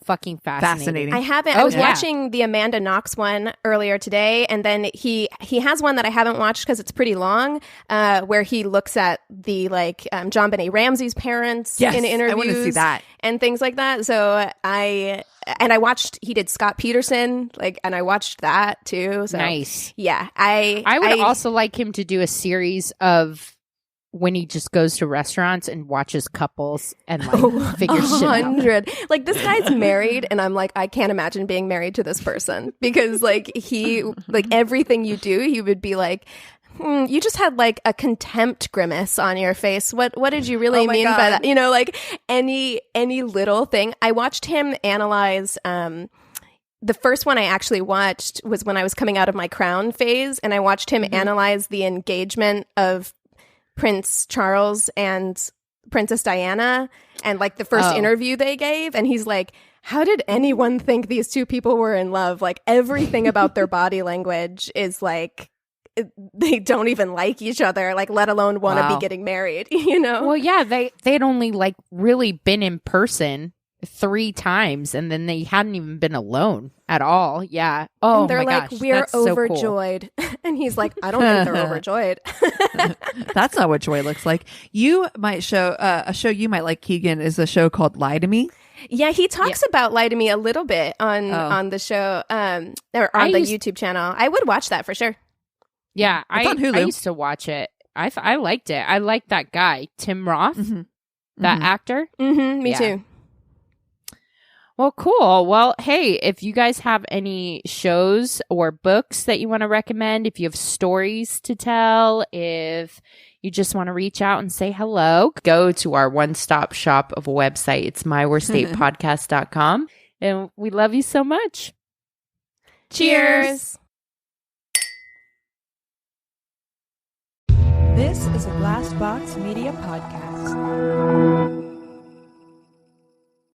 fucking fascinating. I was watching the Amanda Knox one earlier today, and then he has one that I haven't watched because it's pretty long, where he looks at the like John Benet Ramsey's parents in interviews. I want to see that and things like that. So I watched, he did Scott Peterson, like, and I watched that too. So nice. Yeah, I would also like him to do a series of when he just goes to restaurants and watches couples and like figures shit out. Like, this guy's married, and I'm like, I can't imagine being married to this person, because like everything you do, he would be like, you just had like a contempt grimace on your face. What did you really mean by that? Like any little thing. I watched him analyze. The first one I actually watched was when I was coming out of my Crown phase, and I watched him analyze the engagement of Prince Charles and Princess Diana, and like the first interview they gave, and he's like, how did anyone think these two people were in love? Like, everything about their body language is like, they don't even like each other, like, let alone want to be getting married, Well, yeah, they'd only like really been in person 3 times, and then they hadn't even been alone at all. Yeah. Oh, and they're my like, gosh, we're overjoyed. So cool. And he's like, I don't think they're overjoyed. That's not what joy looks like. You might show a show you might like, Keegan, is a show called Lie to Me. Yeah, he talks about Lie to Me a little bit on the show, or on the YouTube channel. I would watch that for sure. Yeah, I used to watch it. I liked it. I liked that guy, Tim Roth, that actor. Me too. Well, cool. Well, hey, if you guys have any shows or books that you want to recommend, if you have stories to tell, if you just want to reach out and say hello, go to our one-stop shop of a website. It's myworstatepodcast.com. And we love you so much. Cheers. This is a Glass Box Media Podcast.